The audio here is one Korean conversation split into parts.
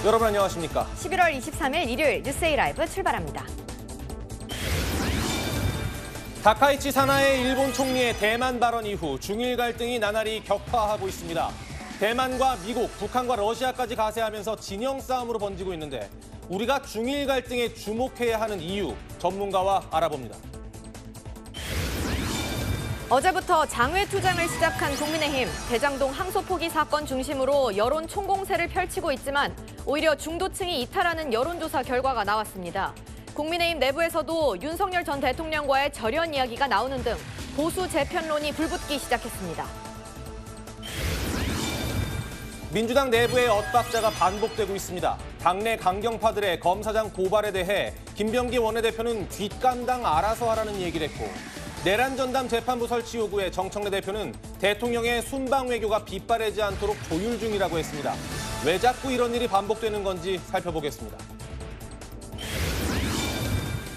여러분 안녕하십니까? 11월 23일 일요일 뉴스A 라이브 출발합니다. 다카이치 사나의 일본 총리의 대만 발언 이후 중일 갈등이 나날이 격화하고 있습니다. 대만과 미국, 북한과 러시아까지 가세하면서 진영 싸움으로 번지고 있는데 우리가 중일 갈등에 주목해야 하는 이유 전문가와 알아봅니다. 어제부터 장외 투쟁을 시작한 국민의힘, 대장동 항소 포기 사건 중심으로 여론 총공세를 펼치고 있지만 오히려 중도층이 이탈하는 여론조사 결과가 나왔습니다. 국민의힘 내부에서도 윤석열 전 대통령과의 절연 이야기가 나오는 등 보수 재편론이 불붙기 시작했습니다. 민주당 내부의 엇박자가 반복되고 있습니다. 당내 강경파들의 검사장 고발에 대해 김병기 원내대표는 뒷감당 알아서 하라는 얘기를 했고 내란 전담 재판부 설치 요구에 정청래 대표는 대통령의 순방 외교가 빗바래지 않도록 조율 중이라고 했습니다. 왜 자꾸 이런 일이 반복되는 건지 살펴보겠습니다.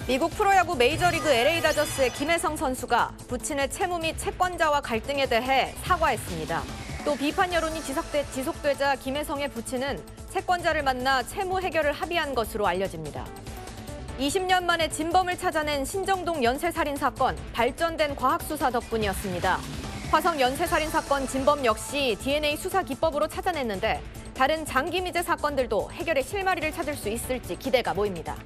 미국 프로야구 메이저리그 LA 다저스의 김혜성 선수가 부친의 채무 및 채권자와 갈등에 대해 사과했습니다. 또 비판 여론이 지속되자 김혜성의 부친은 채권자를 만나 채무 해결을 합의한 것으로 알려집니다. 20년 만에 진범을 찾아낸 신정동 연쇄살인 사건, 발전된 과학수사 덕분이었습니다. 화성 연쇄살인 사건 진범 역시 DNA 수사 기법으로 찾아냈는데 다른 장기 미제 사건들도 해결의 실마리를 찾을 수 있을지 기대가 모입니다.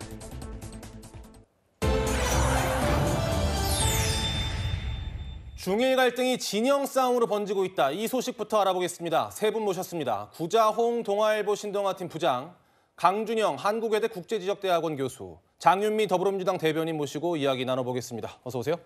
중일 갈등이 진영 싸움으로 번지고 있다. 이 소식부터 알아보겠습니다. 세 분 모셨습니다. 구자홍 동아일보 신동아팀 부장, 강준영 한국외대 국제지적대학원 교수, 장윤미 더불어민주당 대변인 모시고 이야기 나눠보겠습니다. 어서 오세요.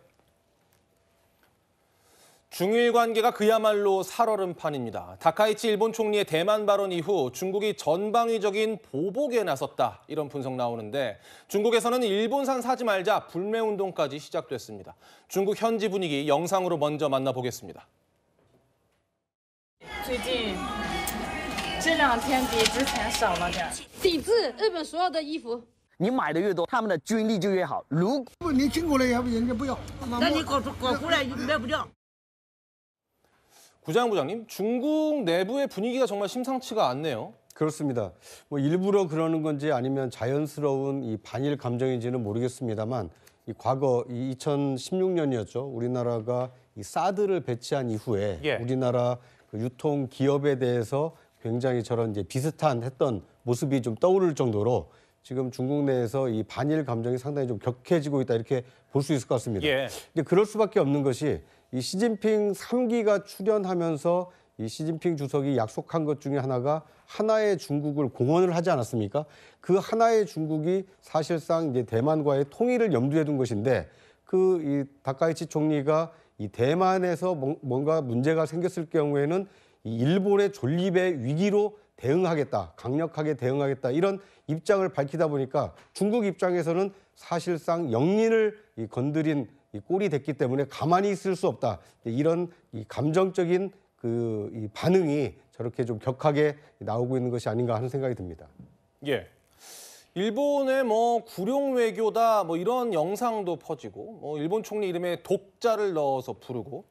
중일 관계가 그야말로 살얼음판입니다. 다카이치 일본 총리의 대만 발언 이후 중국이 전방위적인 보복에 나섰다. 이런 분석 나오는데 중국에서는 일본산 사지 말자 불매운동까지 시작됐습니다. 중국 현지 분위기 영상으로 먼저 만나보겠습니다. 最近这2天比之前少了点。抵制日本所有的衣服。你买的越多，他们的军力就越好。如果你进过来，要不人家不要。那你搞出来就卖不掉。 구자영 부장님, 중국 내부의 분위기가 정말 심상치가 않네요. 그렇습니다. 뭐 일부러 그러는 건지 아니면 자연스러운 이 반일 감정인지는 모르겠습니다만 이 과거 이 2016년이었죠. 우리나라가 이 사드를 배치한 이후에 우리나라 그 유통 기업에 대해서 굉장히 저런 이제 비슷한 했던 모습이 좀 떠오를 정도로 지금 중국 내에서 이 반일 감정이 상당히 좀 격해지고 있다 이렇게 볼 수 있을 것 같습니다. 근데 그럴 수밖에 없는 것이 이 시진핑 3기가 출연하면서 이 시진핑 주석이 약속한 것 중에 하나가 하나의 중국을 공언을 하지 않았습니까? 그 하나의 중국이 사실상 이제 대만과의 통일을 염두에 둔 것인데 그 이 다카이치 총리가 이 대만에서 뭔가 문제가 생겼을 경우에는 이 일본의 존립의 위기로 대응하겠다, 강력하게 대응하겠다 이런 입장을 밝히다 보니까 중국 입장에서는 사실상 영린을 건드린 이 꼴이 됐기 때문에 가만히 있을 수 없다. 이런 이 감정적인 이 반응이 저렇게 좀 격하게 나오고 있는 것이 아닌가 하는 생각이 듭니다. 예. 일본의 뭐 구룡 외교다 뭐 이런 영상도 퍼지고 뭐 일본 총리 이름에 독자를 넣어서 부르고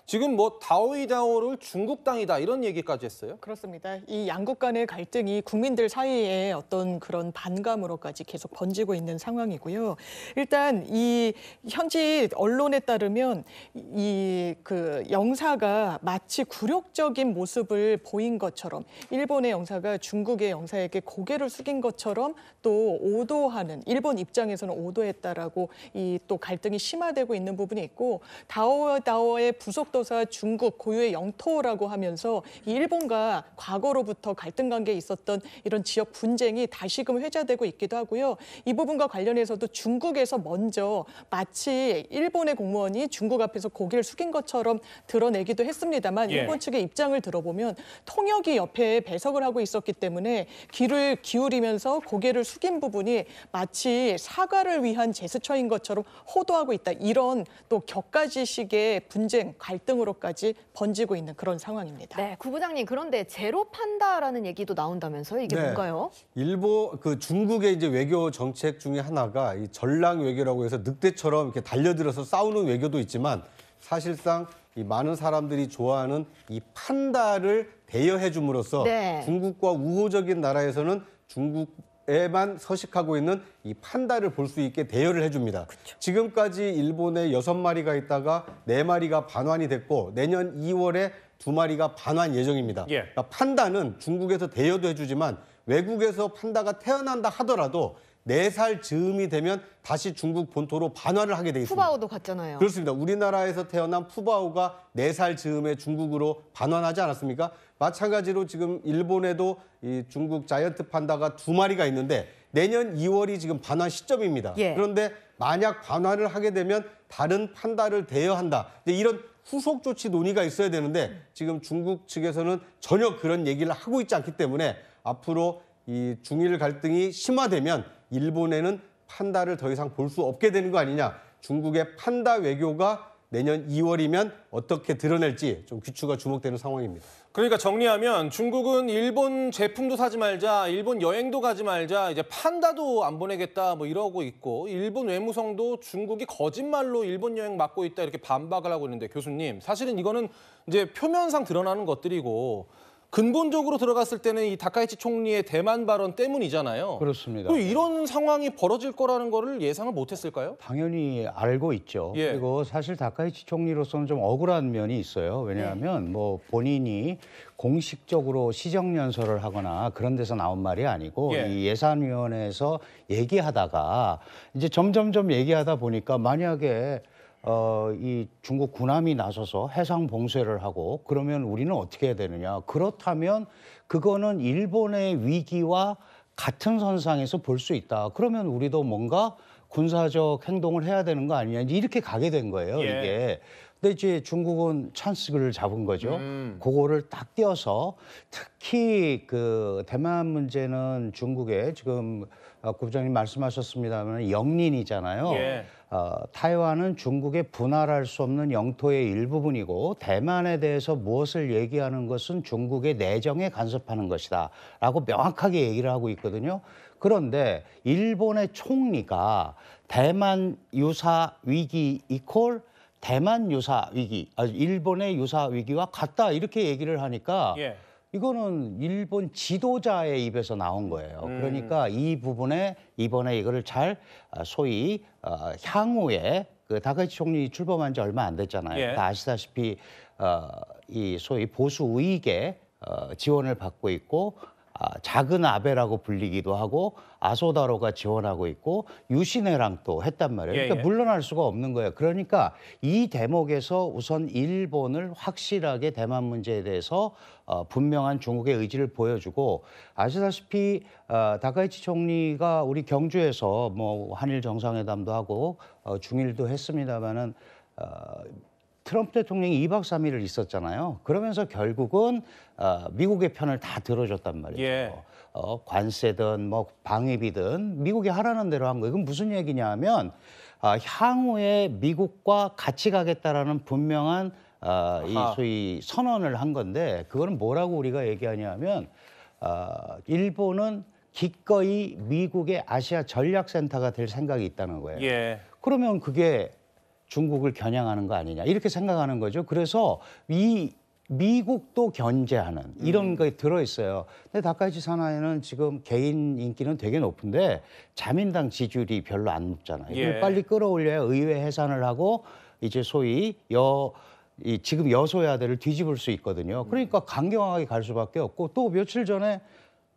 지금 뭐 다오이다오를 중국 땅이다 이런 얘기까지 했어요. 그렇습니다. 이 양국 간의 갈등이 국민들 사이에 어떤 그런 반감으로까지 계속 번지고 있는 상황이고요. 일단 이 현지 언론에 따르면 이 그 영사가 마치 굴욕적인 모습을 보인 것처럼 일본의 영사가 중국의 영사에게 고개를 숙인 것처럼 또 오도하는 일본 입장에서는 오도했다라고 이 또 갈등이 심화되고 있는 부분이 있고 다오의 부속 도사 중국 고유의 영토라고 하면서 일본과 과거로부터 갈등 관계에 있었던 이런 지역 분쟁이 다시금 회자되고 있기도 하고요. 이 부분과 관련해서도 중국에서 먼저 마치 일본의 공무원이 중국 앞에서 고개를 숙인 것처럼 드러내기도 했습니다만 일본 측의 입장을 들어보면 통역이 옆에 배석을 하고 있었기 때문에 귀를 기울이면서 고개를 숙인 부분이 마치 사과를 위한 제스처인 것처럼 호도하고 있다. 이런 또 격가지식의 분쟁, 갈등으로까지 번지고 있는 그런 상황입니다. 네, 구 부장님 그런데 제로판다라는 얘기도 나온다면서요? 이게 뭔가요? 중국의 이제 외교 정책 중에 하나가 이 전랑 외교라고 해서 늑대처럼 이렇게 달려들어서 싸우는 외교도 있지만 사실상 이 많은 사람들이 좋아하는 이 판다를 대여해 줌으로써 네. 중국과 우호적인 나라에서는 중국에만 서식하고 있는 이 판다를 볼 수 있게 대여를 해줍니다. 지금까지 일본에 6마리가 있다가 4마리가 반환이 됐고 내년 2월에 2마리가 반환 예정입니다. 예. 그러니까 판다는 중국에서 대여도 해주지만 외국에서 판다가 태어난다 하더라도 4살 즈음이 되면 다시 중국 본토로 반환을 하게 돼 있습니다. 푸바오도 갔잖아요. 그렇습니다. 우리나라에서 태어난 푸바오가 4살 즈음에 중국으로 반환하지 않았습니까? 마찬가지로 지금 일본에도 이 중국 자이언트 판다가 2마리가 있는데 내년 2월이 지금 반환 시점입니다. 예. 그런데 만약 반환을 하게 되면 다른 판다를 대여한다. 이제 이런 후속 조치 논의가 있어야 되는데 지금 중국 측에서는 전혀 그런 얘기를 하고 있지 않기 때문에 앞으로 이 중일 갈등이 심화되면 일본에는 판다를 더 이상 볼 수 없게 되는 거 아니냐. 중국의 판다 외교가 내년 2월이면 어떻게 드러낼지 좀 귀추가 주목되는 상황입니다. 그러니까 정리하면 중국은 일본 제품도 사지 말자, 일본 여행도 가지 말자, 이제 판다도 안 보내겠다 뭐 이러고 있고 일본 외무성도 중국이 거짓말로 일본 여행 막고 있다 이렇게 반박을 하고 있는데 교수님 사실은 이거는 이제 표면상 드러나는 것들이고 근본적으로 들어갔을 때는 이 다카이치 총리의 대만 발언 때문이잖아요. 그렇습니다. 그 이런 상황이 벌어질 거라는 거를 예상을 못했을까요? 당연히 알고 있죠. 예. 그리고 사실 다카이치 총리로서는 좀 억울한 면이 있어요. 왜냐하면 뭐 본인이 공식적으로 시정연설을 하거나 그런 데서 나온 말이 아니고 예. 이 예산위원회에서 얘기하다가 이제 점점점 얘기하다 보니까 만약에 이 중국 군함이 나서서 해상 봉쇄를 하고 그러면 우리는 어떻게 해야 되느냐. 그렇다면 그거는 일본의 위기와 같은 선상에서 볼 수 있다. 그러면 우리도 뭔가 군사적 행동을 해야 되는 거 아니냐. 이렇게 가게 된 거예요, 예. 이게. 근데 이제 중국은 찬스를 잡은 거죠. 그거를 딱 띄어서 특히 그 대만 문제는 중국의 지금 국장님 말씀하셨습니다만 영린이잖아요. 예. 타이완은 중국의 분할할 수 없는 영토의 일부분이고 대만에 대해서 무엇을 얘기하는 것은 중국의 내정에 간섭하는 것이다 라고 명확하게 얘기를 하고 있거든요. 그런데 일본의 총리가 대만 유사 위기 이퀄 대만 유사 위기, 일본의 유사 위기와 같다 이렇게 얘기를 하니까 예. 이거는 일본 지도자의 입에서 나온 거예요. 그러니까 이 부분에 이번에 이거를 잘 소위 향후에 그 다카이치 총리 출범한 지 얼마 안 됐잖아요. 예. 다 아시다시피 이 소위 보수 우익의 지원을 받고 있고 작은 아베라고 불리기도 하고 아소다로가 지원하고 있고 유시네랑 또 했단 말이에요. 그러니까 예. 물러날 수가 없는 거예요. 그러니까 이 대목에서 우선 일본을 확실하게 대만 문제에 대해서 분명한 중국의 의지를 보여주고 아시다시피 다카이치 총리가 우리 경주에서 뭐 한일 정상회담도 하고 중일도 했습니다마는 트럼프 대통령이 2박 3일을 있었잖아요. 그러면서 결국은 미국의 편을 다 들어줬단 말이죠. 예. 관세든 뭐 방위비든 미국이 하라는 대로 한 거예요. 이건 무슨 얘기냐면 향후에 미국과 같이 가겠다라는 분명한 이 소위 선언을 한 건데 그거는 뭐라고 우리가 얘기하냐면 일본은 기꺼이 미국의 아시아 전략센터가 될 생각이 있다는 거예요. 예. 그러면 그게 중국을 겨냥하는 거 아니냐 이렇게 생각하는 거죠. 그래서 이 미국도 견제하는 이런 거에 들어있어요. 근데 다카이치 사나이는 지금 개인 인기는 되게 높은데 자민당 지지율이 별로 안 높잖아요. 이걸 예. 빨리 끌어올려야 의회 해산을 하고 이제 소위 지금 여소야대를 뒤집을 수 있거든요. 그러니까 강경하게 갈 수밖에 없고 또 며칠 전에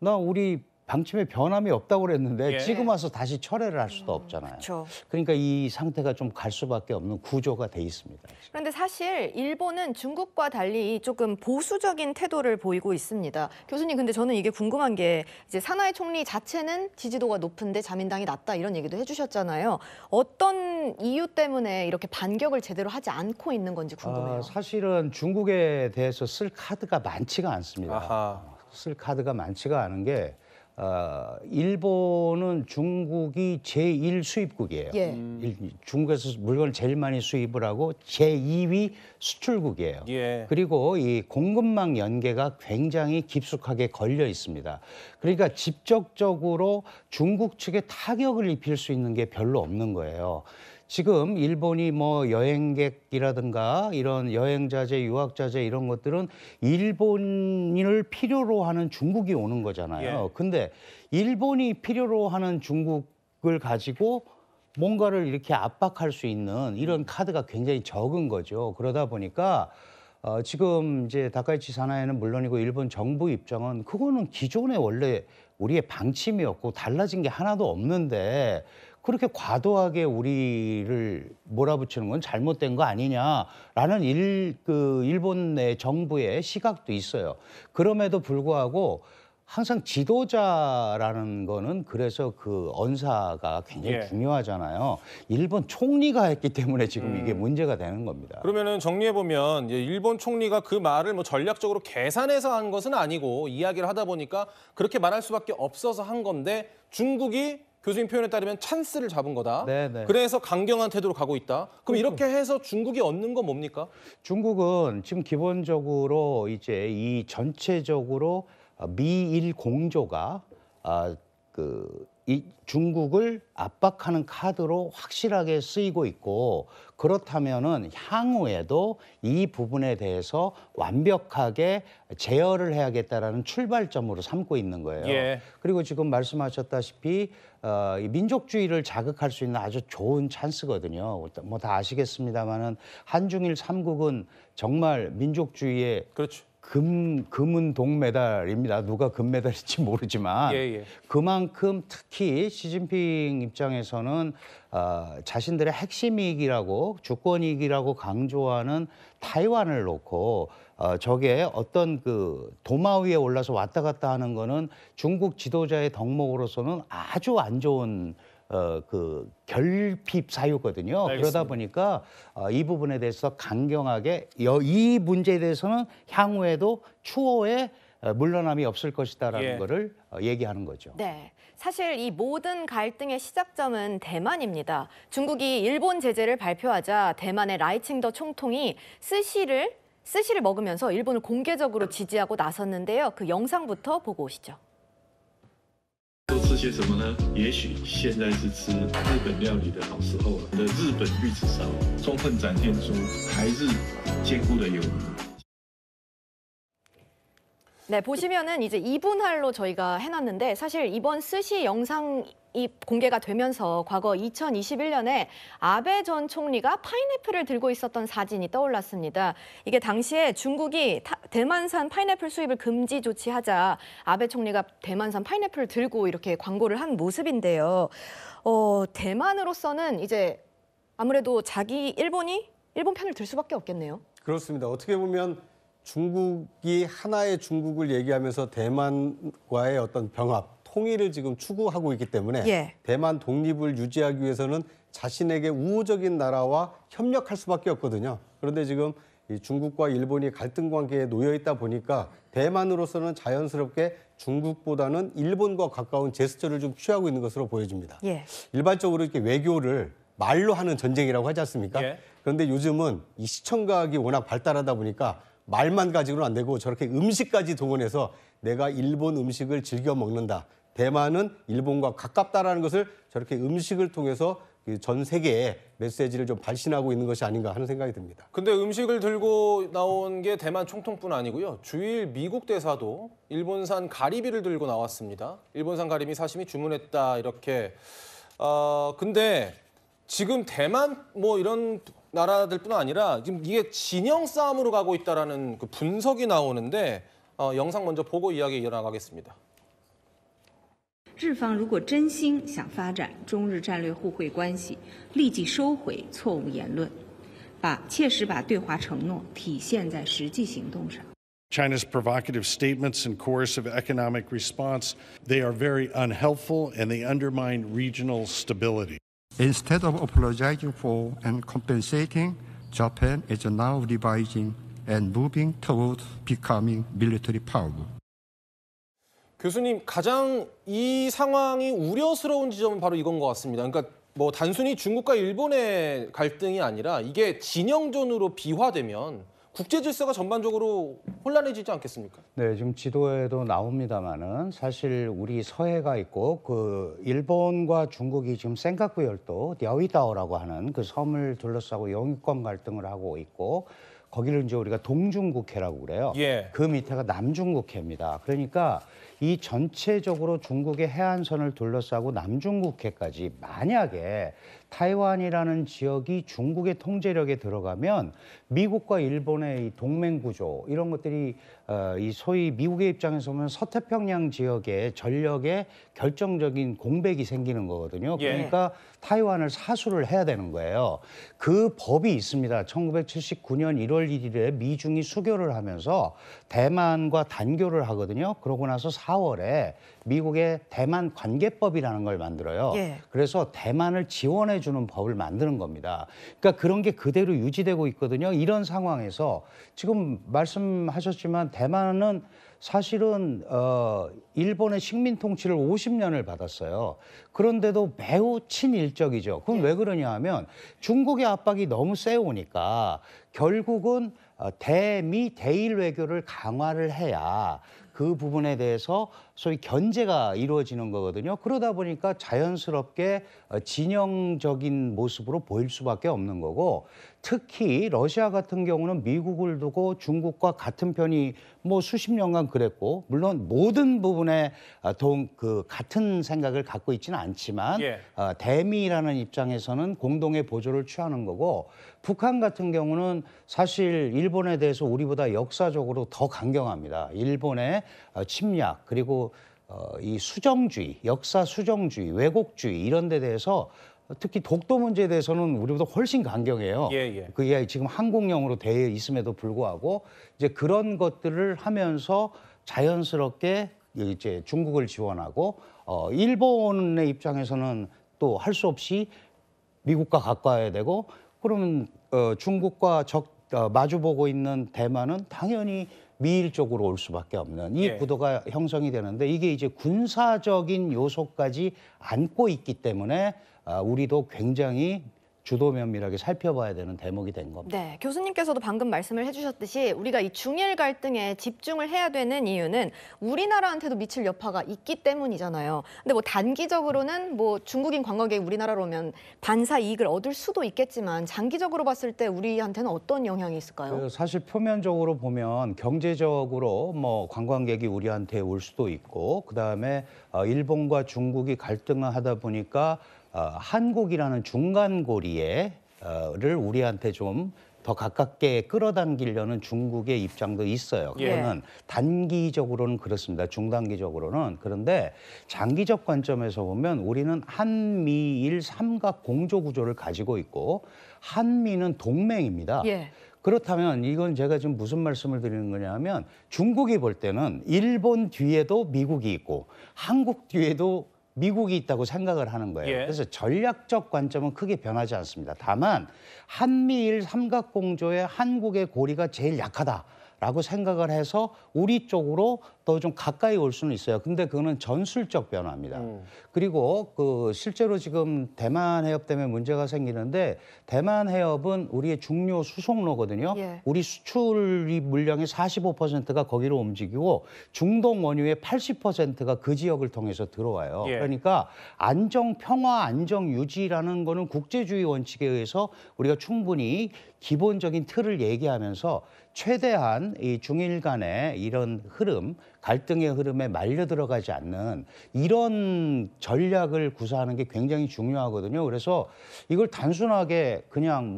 우리 방침에 변함이 없다고 그랬는데 예. 지금 와서 다시 철회를 할 수도 없잖아요. 그렇죠. 그러니까 이 상태가 좀 갈 수밖에 없는 구조가 돼 있습니다. 그런데 사실 일본은 중국과 달리 조금 보수적인 태도를 보이고 있습니다. 교수님, 근데 저는 이게 궁금한 게 이제 사나이 총리 자체는 지지도가 높은데 자민당이 낮다 이런 얘기도 해주셨잖아요. 어떤 이유 때문에 이렇게 반격을 제대로 하지 않고 있는 건지 궁금해요. 사실은 중국에 대해서 쓸 카드가 많지가 않습니다. 아하. 쓸 카드가 많지가 않은 게 일본은 중국이 제1 수입국이에요. 예. 중국에서 물건을 제일 많이 수입을 하고 제2위 수출국이에요. 예. 그리고 이 공급망 연계가 굉장히 깊숙하게 걸려 있습니다. 그러니까 직접적으로 중국 측에 타격을 입힐 수 있는 게 별로 없는 거예요. 지금 일본이 뭐 여행객이라든가 이런 여행자재, 유학자재 이런 것들은 일본을 필요로 하는 중국이 오는 거잖아요. 근데 일본이 필요로 하는 중국을 가지고 뭔가를 이렇게 압박할 수 있는 이런 카드가 굉장히 적은 거죠. 그러다 보니까 지금 이제 다카이치 사나이는 물론이고 일본 정부 입장은 그거는 기존에 원래 우리의 방침이었고 달라진 게 하나도 없는데 그렇게 과도하게 우리를 몰아붙이는 건 잘못된 거 아니냐라는 일본 내 정부의 시각도 있어요. 그럼에도 불구하고 항상 지도자라는 거는 그래서 그 언사가 굉장히 중요하잖아요. 일본 총리가 했기 때문에 지금 이게 문제가 되는 겁니다. 그러면은 정리해보면 일본 총리가 그 말을 뭐 전략적으로 계산해서 한 것은 아니고 이야기를 하다 보니까 그렇게 말할 수밖에 없어서 한 건데 중국이 교수님 표현에 따르면 찬스를 잡은 거다. 네네. 그래서 강경한 태도로 가고 있다. 그럼 이렇게 해서 중국이 얻는 건 뭡니까? 중국은 지금 기본적으로 이제 이 전체적으로 미일 공조가 이 중국을 압박하는 카드로 확실하게 쓰이고 있고 그렇다면은 향후에도 이 부분에 대해서 완벽하게 제어를 해야겠다라는 출발점으로 삼고 있는 거예요. 그리고 지금 말씀하셨다시피 이 민족주의를 자극할 수 있는 아주 좋은 찬스거든요. 뭐 다 아시겠습니다만은 한중일 3국은 정말 민족주의의 금은 동메달입니다. 누가 금메달인지 모르지만 그만큼 특히 시진핑 입장에서는 자신들의 핵심 이익이라고 주권 이익이라고 강조하는 타이완을 놓고 저게 어떤 그 도마 위에 올라서 왔다 갔다 하는 거는 중국 지도자의 덕목으로서는 아주 안 좋은 그 결핍 사유거든요. 그러다 보니까 이 부분에 대해서 강경하게 이 문제에 대해서는 향후에도 추후에 물러남이 없을 것이다라는 거를 얘기하는 거죠. 네. 사실 이 모든 갈등의 시작점은 대만입니다. 중국이 일본 제재를 발표하자 대만의 라이칭더 총통이 스시를 먹으면서 일본을 공개적으로 지지하고 나섰는데요. 그 영상부터 보고 오시죠. 都吃些什么呢？也许现在是吃日本料理的好时候了。的日本玉子烧充分展现出台日坚固的友谊。 네, 보시면은 이제 2분할로 저희가 해놨는데 사실 이번 스시 영상이 공개가 되면서 과거 2021년에 아베 전 총리가 파인애플을 들고 있었던 사진이 떠올랐습니다. 이게 당시에 중국이 대만산 파인애플 수입을 금지 조치하자 아베 총리가 대만산 파인애플을 들고 이렇게 광고를 한 모습인데요. 대만으로서는 이제 아무래도 일본 편을 들 수밖에 없겠네요. 그렇습니다. 어떻게 보면 중국이 하나의 중국을 얘기하면서 대만과의 어떤 병합, 통일을 지금 추구하고 있기 때문에 대만 독립을 유지하기 위해서는 자신에게 우호적인 나라와 협력할 수밖에 없거든요. 그런데 지금 이 중국과 일본이 갈등 관계에 놓여 있다 보니까 대만으로서는 자연스럽게 중국보다는 일본과 가까운 제스처를 좀 취하고 있는 것으로 보여집니다. 일반적으로 이렇게 외교를 말로 하는 전쟁이라고 하지 않습니까? 그런데 요즘은 이 시청각이 워낙 발달하다 보니까 말만 가지고는 안 되고 저렇게 음식까지 동원해서 내가 일본 음식을 즐겨 먹는다. 대만은 일본과 가깝다라는 것을 저렇게 음식을 통해서 전 세계에 메시지를 좀 발신하고 있는 것이 아닌가 하는 생각이 듭니다. 근데 음식을 들고 나온 게 대만 총통뿐 아니고요. 주일 미국 대사도 일본산 가리비를 들고 나왔습니다. 일본산 가리비 사시미 주문했다 이렇게. 근데 지금 대만 뭐 이런 나라들뿐 아니라 지금 이게 진영 싸움으로 가고 있다라는 그 분석이 나오는데 영상 먼저 보고 이야기 이어나가겠습니다. 日方如果真心想发展中日战略互惠关系，立即收回错误言论，切实把对华承诺体现在实际行动上。 China's provocative statements and coercive economic response, they are very unhelpful and they undermine regional stability. Instead of apologizing for and compensating, Japan is now revising and moving toward becoming military power. 교수님, 가장 이 상황이 우려스러운 지점은 바로 이건 것 같습니다. 그러니까 뭐 단순히 중국과 일본의 갈등이 아니라 이게 진영전으로 비화되면 국제 질서가 전반적으로 혼란해지지 않겠습니까? 네, 지금 지도에도 나옵니다만은 사실 우리 서해가 있고 그 일본과 중국이 지금 센카쿠 열도 랴오이다오라고 하는 그 섬을 둘러싸고 영유권 갈등을 하고 있고 거기를 이제 우리가 동중국해라고 그래요. 예. 그 밑에가 남중국해입니다. 그러니까 이 전체적으로 중국의 해안선을 둘러싸고 남중국해까지 만약에 타이완이라는 지역이 중국의 통제력에 들어가면 미국과 일본의 이 동맹 구조 이런 것들이 이 소위 미국의 입장에서 보면 서태평양 지역의 전력에 결정적인 공백이 생기는 거거든요. 그러니까 타이완을 사수를 해야 되는 거예요. 그 법이 있습니다. 1979년 1월 1일에 미중이 수교를 하면서 대만과 단교를 하거든요. 그러고 나서 4월에 미국의 대만 관계법이라는 걸 만들어요. 그래서 대만을 지원해 주는 법을 만드는 겁니다. 그러니까 그런 게 그대로 유지되고 있거든요. 이런 상황에서 지금 말씀하셨지만 대만은 사실은 일본의 식민 통치를 50년을 받았어요. 그런데도 매우 친일적이죠. 그럼 왜 그러냐 하면 중국의 압박이 너무 세우니까 결국은 대미 대일 외교를 강화를 해야 그 부분에 대해서 소위 견제가 이루어지는 거거든요. 그러다 보니까 자연스럽게 진영적인 모습으로 보일 수밖에 없는 거고 특히 러시아 같은 경우는 미국을 두고 중국과 같은 편이 뭐 수십 년간 그랬고 물론 모든 부분에 같은 생각을 갖고 있지는 않지만 대미라는 입장에서는 공동의 보조를 취하는 거고 북한 같은 경우는 사실 일본에 대해서 우리보다 역사적으로 더 강경합니다. 일본의 침략 그리고 이 수정주의, 역사 수정주의, 왜곡주의 이런 데 대해서 특히 독도 문제에 대해서는 우리보다 훨씬 강경해요. 그게 지금 한국령으로 되어 있음에도 불구하고 이제 그런 것들을 하면서 자연스럽게 이제 중국을 지원하고 일본의 입장에서는 또 할 수 없이 미국과 가까워야 되고 그러면 중국과 마주보고 있는 대만은 당연히 미일 쪽으로 올 수밖에 없는 이 구도가 형성이 되는데 이게 이제 군사적인 요소까지 안고 있기 때문에 우리도 굉장히 주도 면밀하게 살펴봐야 되는 대목이 된 겁니다. 네, 교수님께서도 방금 말씀을 해주셨듯이 우리가 이 중일 갈등에 집중을 해야 되는 이유는 우리나라한테도 미칠 여파가 있기 때문이잖아요. 근데 뭐 단기적으로는 뭐 중국인 관광객이 우리나라로 오면 반사 이익을 얻을 수도 있겠지만 장기적으로 봤을 때 우리한테는 어떤 영향이 있을까요? 사실 표면적으로 보면 경제적으로 뭐 관광객이 우리한테 올 수도 있고 그다음에 일본과 중국이 갈등을 하다 보니까 한국이라는 중간고리를 우리한테 좀 더 가깝게 끌어당기려는 중국의 입장도 있어요. 그거는 단기적으로는 그렇습니다. 중단기적으로는. 그런데 장기적 관점에서 보면 우리는 한미일 삼각 공조 구조를 가지고 있고 한미는 동맹입니다. 그렇다면 이건 제가 지금 무슨 말씀을 드리는 거냐면 중국이 볼 때는 일본 뒤에도 미국이 있고 한국 뒤에도 미국이 있다고 생각을 하는 거예요. 그래서 전략적 관점은 크게 변하지 않습니다. 다만 한미일 삼각공조에 한국의 고리가 제일 약하다라고 생각을 해서 우리 쪽으로 더 좀 가까이 올 수는 있어요. 근데 그거는 전술적 변화입니다. 그리고 실제로 지금 대만 해협 때문에 문제가 생기는데 대만 해협은 우리의 중요 수송로거든요. 우리 수출 물량의 45%가 거기로 움직이고 중동 원유의 80%가 그 지역을 통해서 들어와요. 그러니까 안정, 평화, 안정 유지라는 거는 국제주의 원칙에 의해서 우리가 충분히 기본적인 틀을 얘기하면서 최대한 이 중일 간의 이런 흐름, 갈등의 흐름에 말려 들어가지 않는 이런 전략을 구사하는 게 굉장히 중요하거든요. 그래서 이걸 단순하게 그냥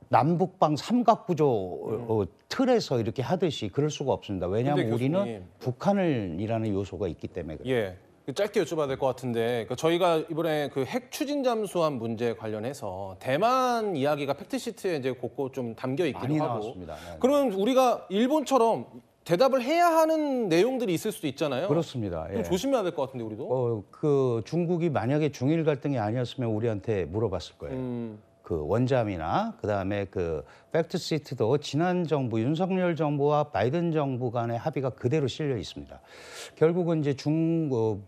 남북방 삼각구조 틀에서 이렇게 하듯이 그럴 수가 없습니다. 왜냐하면 우리는 북한이라는 요소가 있기 때문에 그래요. 짧게 여쭤봐야 될 것 같은데 저희가 이번에 그 핵 추진 잠수함 문제 관련해서 대만 이야기가 팩트시트에 이제 곳곳 좀 담겨 있기도 많이 하고 나왔습니다. 그러면 우리가 일본처럼 대답을 해야 하는 내용들이 있을 수도 있잖아요. 그렇습니다. 좀 조심해야 될 것 같은데 우리도. 중국이 만약에 중일 갈등이 아니었으면 우리한테 물어봤을 거예요. 그 원잠이나 그다음에 그 팩트시트도 지난 정부 윤석열 정부와 바이든 정부 간의 합의가 그대로 실려 있습니다. 결국은 이제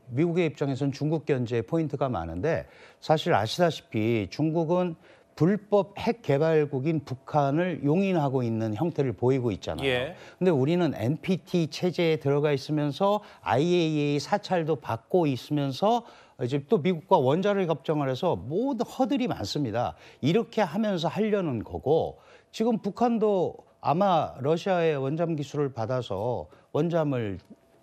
미국의 입장에서는 중국 견제에 포인트가 많은데 사실 아시다시피 중국은 불법 핵 개발국인 북한을 용인하고 있는 형태를 보이고 있잖아요. 예. 근데 우리는 NPT 체제에 들어가 있으면서 IAEA 사찰도 받고 있으면서 이제 또 미국과 원자력 협정을 해서 모든 허들이 많습니다. 이렇게 하면서 하려는 거고 지금 북한도 아마 러시아의 원잠 기술을 받아서 원잠을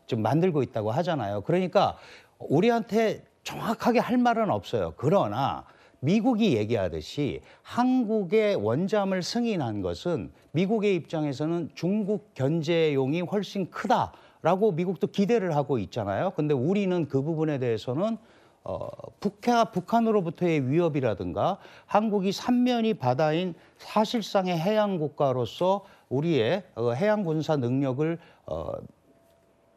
지금 만들고 있다고 하잖아요. 그러니까 우리한테 정확하게 할 말은 없어요. 그러나 미국이 얘기하듯이 한국의 원잠을 승인한 것은 미국의 입장에서는 중국 견제용이 훨씬 크다라고 미국도 기대를 하고 있잖아요. 근데 우리는 그 부분에 대해서는 북한으로부터의 위협이라든가 한국이 삼면이 바다인 사실상의 해양 국가로서 우리의 해양 군사 능력을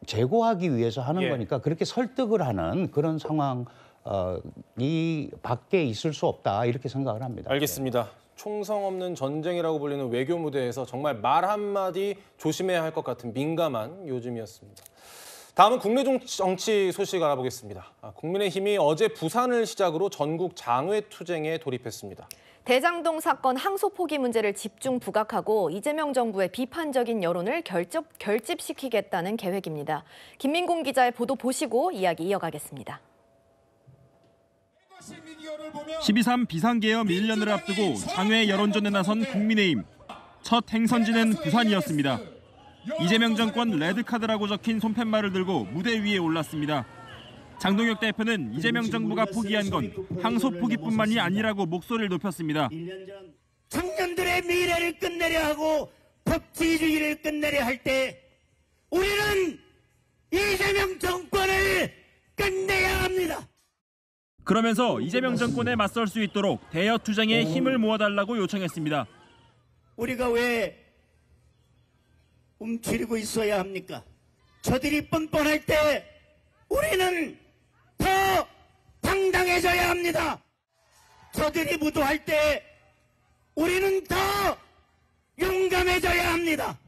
제고하기 위해서 하는 거니까 그렇게 설득을 하는 그런 상황이 밖에 있을 수 없다 이렇게 생각을 합니다. 알겠습니다. 총성 없는 전쟁이라고 불리는 외교 무대에서 정말 말 한마디 조심해야 할 것 같은 민감한 요즘이었습니다. 다음은 국내 정치 소식 알아보겠습니다. 국민의힘이 어제 부산을 시작으로 전국 장외투쟁에 돌입했습니다. 대장동 사건 항소 포기 문제를 집중 부각하고 이재명 정부의 비판적인 여론을 결집시키겠다는 계획입니다. 김민공 기자의 보도 보시고 이야기 이어가겠습니다. 12.3 비상계엄 1년을 앞두고 장외 여론전에 나선 국민의힘. 첫 행선지는 부산이었습니다. 이재명 정권 레드카드라고 적힌 손팻말을 들고 무대 위에 올랐습니다. 장동혁 대표는 이재명 정부가 포기한 건 항소 포기뿐만이 아니라고 목소리를 높였습니다. 청년들의 미래를 끝내려 하고 법치주의를 끝내려 할 때 우리는 이재명 정권을 끝내야 합니다. 그러면서 이재명 정권에 맞설 수 있도록 대여 투쟁에 힘을 모아달라고 요청했습니다. 우리가 왜 움츠리고 있어야 합니까? 저들이 뻔뻔할 때 우리는 더 당당해져야 합니다. 저들이 무도할 때 우리는 더 용감해져야 합니다.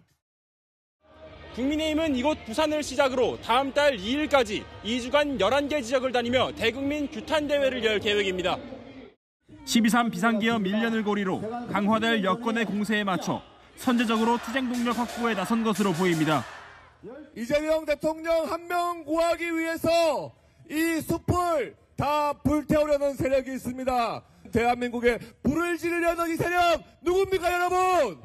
국민의힘은 이곳 부산을 시작으로 다음 달 2일까지 2주간 11개 지역을 다니며 대국민 규탄 대회를 열 계획입니다. 12.3 비상계엄 1년을 고리로 강화될 여권의 공세에 맞춰 선제적으로 투쟁 동력 확보에 나선 것으로 보입니다. 이재명 대통령 한 명 구하기 위해서 이 숲을 다 불태우려는 세력이 있습니다. 대한민국에 불을 지르려는 이 세력 누굽니까, 여러분?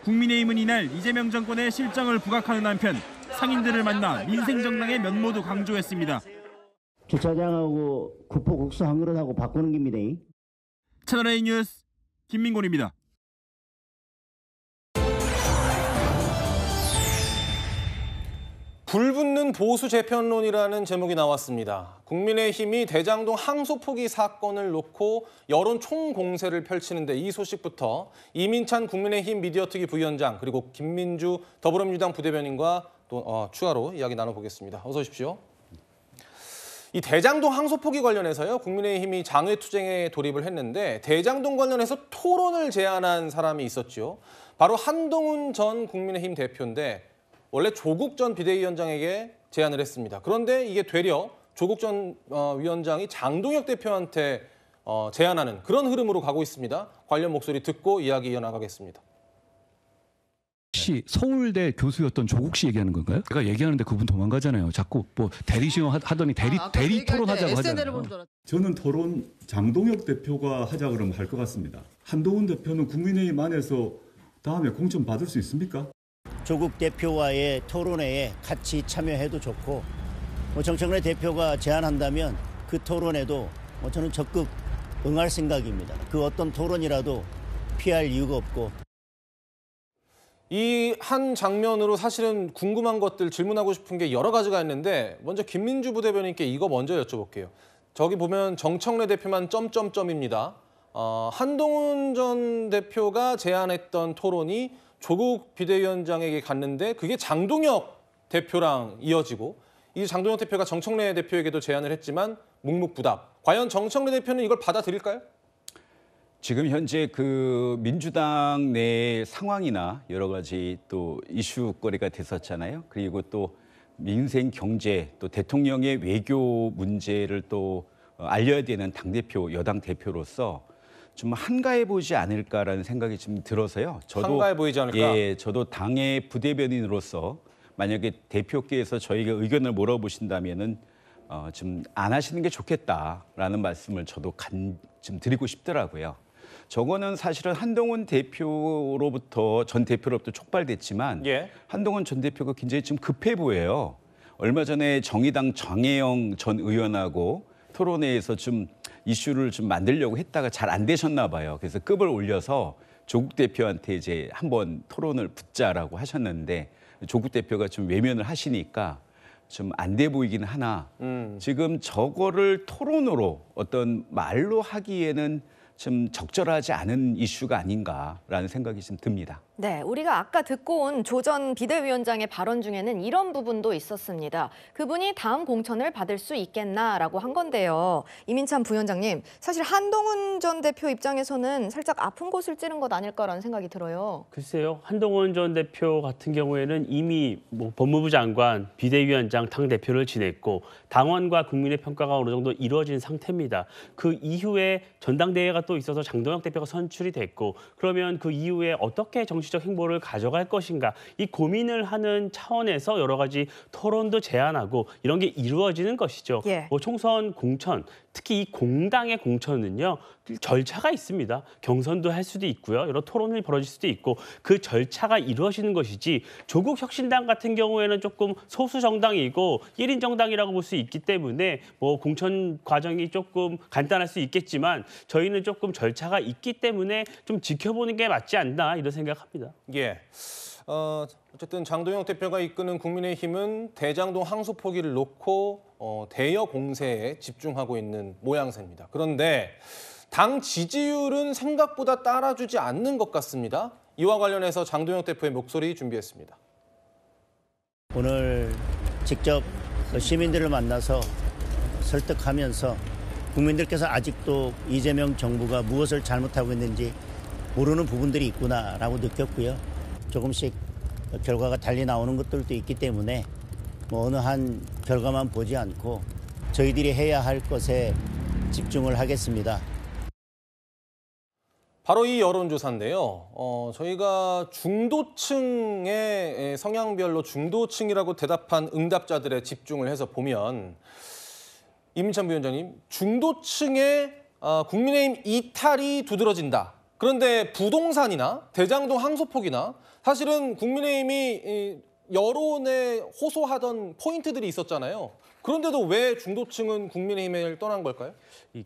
국민의힘은 이날 이재명 정권의 실정을 부각하는 한편 상인들을 만나 민생정당의 면모도 강조했습니다. 주차장하고 국포국수 한 그릇하고 바꾸는 겁니다. 채널A 뉴스 김민곤입니다. 불붙는 보수 재편론이라는 제목이 나왔습니다. 국민의힘이 대장동 항소 포기 사건을 놓고 여론 총공세를 펼치는데 이 소식부터 이민찬 국민의힘 미디어특위 부위원장 그리고 김민주 더불어민주당 부대변인과 또 추가로 이야기 나눠보겠습니다. 어서 오십시오. 이 대장동 항소 포기 관련해서요. 국민의힘이 장외투쟁에 돌입을 했는데 대장동 관련해서 토론을 제안한 사람이 있었죠. 바로 한동훈 전 국민의힘 대표인데 원래 조국 전 비대위원장에게 제안을 했습니다. 그런데 이게 되려 조국 전 위원장이 장동혁 대표한테 제안하는 그런 흐름으로 가고 있습니다. 관련 목소리 듣고 이야기 이어나가겠습니다. 혹시 서울대 교수였던 조국 씨 얘기하는 건가요? 제가 얘기하는데 그분 도망가잖아요. 자꾸 뭐 대리시험 하더니 대리 토론하자고 하잖아요. 저는 토론 장동혁 대표가 하자 그러면 할 것 같습니다. 한동훈 대표는 국민의힘 안에서 다음에 공천 받을 수 있습니까? 조국 대표와의 토론회에 같이 참여해도 좋고 정청래 대표가 제안한다면 그 토론에도 저는 적극 응할 생각입니다. 그 어떤 토론이라도 피할 이유가 없고. 이 한 장면으로 사실은 궁금한 것들 질문하고 싶은 게 여러 가지가 있는데 먼저 김민주 부대변인께 이거 먼저 여쭤볼게요. 저기 보면 정청래 대표만 점점점입니다. 한동훈 전 대표가 제안했던 토론이 조국 비대위원장에게 갔는데 그게 장동혁 대표랑 이어지고 이 장동혁 대표가 정청래 대표에게도 제안을 했지만 묵묵부답. 과연 정청래 대표는 이걸 받아들일까요? 지금 현재 그 민주당 내 상황이나 여러 가지 또 이슈거리가 됐었잖아요. 그리고 또 민생 경제 또 대통령의 외교 문제를 또 알려야 되는 당대표, 여당 대표로서 좀 한가해 보이지 않을까라는 생각이 좀 들어서요. 한가해 보이지 않을까? 예, 저도 당의 부대변인으로서 만약에 대표께서 저에게 의견을 물어보신다면은 좀 안 하시는 게 좋겠다라는 말씀을 저도 좀 드리고 싶더라고요. 저거는 사실은 한동훈 대표로부터 전 대표로부터 촉발됐지만 예. 한동훈 전 대표가 굉장히 좀 급해 보여요. 얼마 전에 정의당 장혜영 전 의원하고 토론회에서 좀 이슈를 좀 만들려고 했다가 잘 안 되셨나 봐요. 그래서 급을 올려서 조국 대표한테 이제 한번 토론을 붙자라고 하셨는데 조국 대표가 좀 외면을 하시니까 좀 안 돼 보이긴 하나 지금 저거를 토론으로 어떤 말로 하기에는 좀 적절하지 않은 이슈가 아닌가라는 생각이 좀 듭니다. 네, 우리가 아까 듣고 온 조 전 비대위원장의 발언 중에는 이런 부분도 있었습니다. 그분이 다음 공천을 받을 수 있겠나라고 한 건데요. 이민찬 부위원장님, 사실 한동훈 전 대표 입장에서는 살짝 아픈 곳을 찌른 것 아닐까라는 생각이 들어요. 글쎄요. 한동훈 전 대표 같은 경우에는 이미 법무부 장관, 비대위원장, 당대표를 지냈고 당원과 국민의 평가가 어느 정도 이루어진 상태입니다. 그 이후에 전당대회가 또 있어서 장동혁 대표가 선출이 됐고 그러면 그 이후에 어떻게 정치적 행보를 가져갈 것인가 이 고민을 하는 차원에서 여러 가지 토론도 제안하고 이런 게 이루어지는 것이죠. 예. 총선 공천, 특히 이 공당의 공천은요. 절차가 있습니다. 경선도 할 수도 있고요. 여러 토론이 벌어질 수도 있고 그 절차가 이루어지는 것이지 조국 혁신당 같은 경우에는 조금 소수 정당이고 1인 정당이라고 볼 수 있기 때문에 공천 과정이 조금 간단할 수 있겠지만 저희는 조금 절차가 있기 때문에 좀 지켜보는 게 맞지 않나 이런 생각합니다. 예. 어쨌든 장동혁 대표가 이끄는 국민의힘은 대장동 항소 포기를 놓고 대여 공세에 집중하고 있는 모양새입니다. 그런데 당 지지율은 생각보다 따라주지 않는 것 같습니다. 이와 관련해서 장동혁 대표의 목소리 준비했습니다. 오늘 직접 시민들을 만나서 설득하면서 국민들께서 아직도 이재명 정부가 무엇을 잘못하고 있는지 모르는 부분들이 있구나라고 느꼈고요. 조금씩 결과가 달리 나오는 것들도 있기 때문에 어느 한 결과만 보지 않고 저희들이 해야 할 것에 집중을 하겠습니다. 바로 이 여론조사인데요. 저희가 중도층의 성향별로 중도층이라고 대답한 응답자들의 집중을 해서 보면 이민찬 위원장님, 중도층의 국민의힘 이탈이 두드러진다. 그런데 부동산이나 대장동 항소폭이나 사실은 국민의힘이 여론에 호소하던 포인트들이 있었잖아요. 그런데도 왜 중도층은 국민의힘을 떠난 걸까요?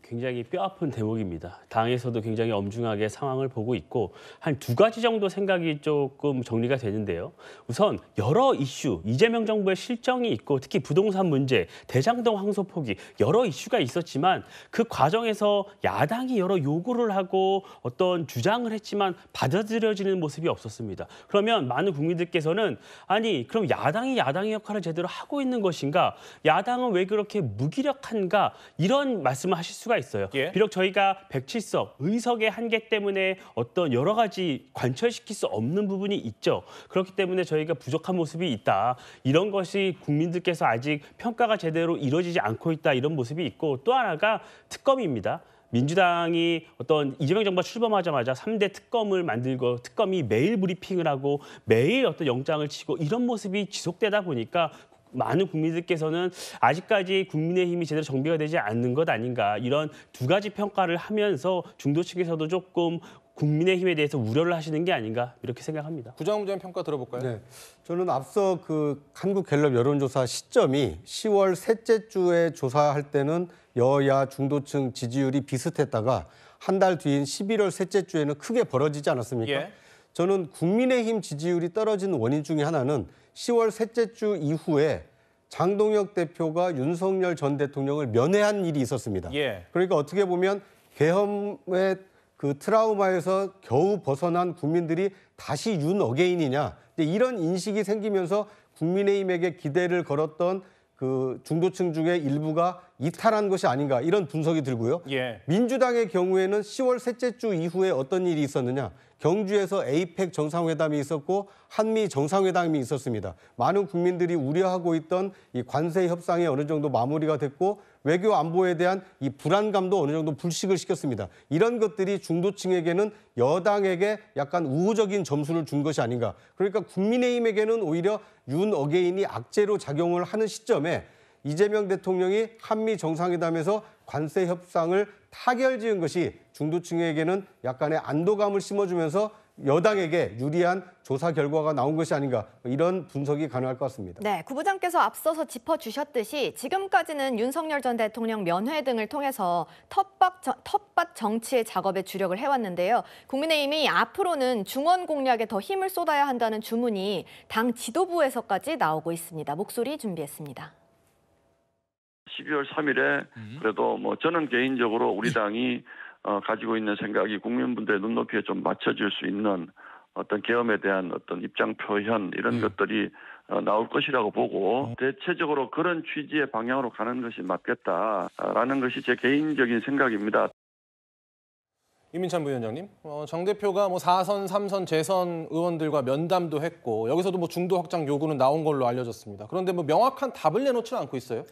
굉장히 뼈아픈 대목입니다. 당에서도 굉장히 엄중하게 상황을 보고 있고 한 두 가지 정도 생각이 조금 정리가 되는데요. 우선 여러 이슈, 이재명 정부의 실정이 있고 특히 부동산 문제, 대장동 항소 포기 여러 이슈가 있었지만 그 과정에서 야당이 여러 요구를 하고 어떤 주장을 했지만 받아들여지는 모습이 없었습니다. 그러면 많은 국민들께서는 아니 그럼 야당이 야당의 역할을 제대로 하고 있는 것인가? 야당은 왜 그렇게 무기력한가? 이런 말씀을 하실 수가 있어요. 예. 비록 저희가 107석, 의석의 한계 때문에 어떤 여러 가지 관철시킬 수 없는 부분이 있죠. 그렇기 때문에 저희가 부족한 모습이 있다. 이런 것이 국민들께서 아직 평가가 제대로 이루어지지 않고 있다. 이런 모습이 있고 또 하나가 특검입니다. 민주당이 어떤 이재명 정부가 출범하자마자 3대 특검을 만들고 특검이 매일 브리핑을 하고 매일 어떤 영장을 치고 이런 모습이 지속되다 보니까 많은 국민들께서는 아직까지 국민의힘이 제대로 정비가 되지 않는 것 아닌가 이런 두 가지 평가를 하면서 중도층에서도 조금 국민의힘에 대해서 우려를 하시는 게 아닌가 이렇게 생각합니다. 부장부장 평가 들어볼까요? 네, 저는 앞서 그 한국갤럽 여론조사 시점이 10월 셋째 주에 조사할 때는 여야 중도층 지지율이 비슷했다가 한 달 뒤인 11월 셋째 주에는 크게 벌어지지 않았습니까? 예. 저는 국민의힘 지지율이 떨어지는 원인 중에 하나는 10월 셋째 주 이후에 장동혁 대표가 윤석열 전 대통령을 면회한 일이 있었습니다. 예. 그러니까 어떻게 보면 계엄의 그 트라우마에서 겨우 벗어난 국민들이 다시 윤 어게인이냐 이런 인식이 생기면서 국민의힘에게 기대를 걸었던 그 중도층 중에 일부가 이탈한 것이 아닌가 이런 분석이 들고요. 예. 민주당의 경우에는 10월 셋째 주 이후에 어떤 일이 있었느냐. 경주에서 에이펙 정상회담이 있었고 한미 정상회담이 있었습니다. 많은 국민들이 우려하고 있던 이 관세 협상이 어느 정도 마무리가 됐고 외교 안보에 대한 이 불안감도 어느 정도 불식을 시켰습니다. 이런 것들이 중도층에게는 여당에게 약간 우호적인 점수를 준 것이 아닌가. 그러니까 국민의힘에게는 오히려 윤 어게인이 악재로 작용을 하는 시점에 이재명 대통령이 한미 정상회담에서 관세 협상을 타결지은 것이 중도층에게는 약간의 안도감을 심어주면서 여당에게 유리한 조사 결과가 나온 것이 아닌가 이런 분석이 가능할 것 같습니다. 네, 구부장께서 앞서서 짚어주셨듯이 지금까지는 윤석열 전 대통령 면회 등을 통해서 텃밭 정치의 작업에 주력을 해왔는데요. 국민의힘이 앞으로는 중원 공략에 더 힘을 쏟아야 한다는 주문이 당 지도부에서까지 나오고 있습니다. 목소리 준비했습니다. 12월 3일에 그래도 뭐 저는 개인적으로 우리 당이 가지고 있는 생각이 국민분들의 눈높이에 좀 맞춰질 수 있는 어떤 계엄에 대한 어떤 입장 표현 이런 것들이 나올 것이라고 보고 대체적으로 그런 취지의 방향으로 가는 것이 맞겠다라는 것이 제 개인적인 생각입니다. 이민찬 부위원장님, 정 대표가 뭐 4선, 3선 재선 의원들과 면담도 했고 여기서도 뭐 중도 확장 요구는 나온 걸로 알려졌습니다. 그런데 뭐 명확한 답을 내놓지는 않고 있어요.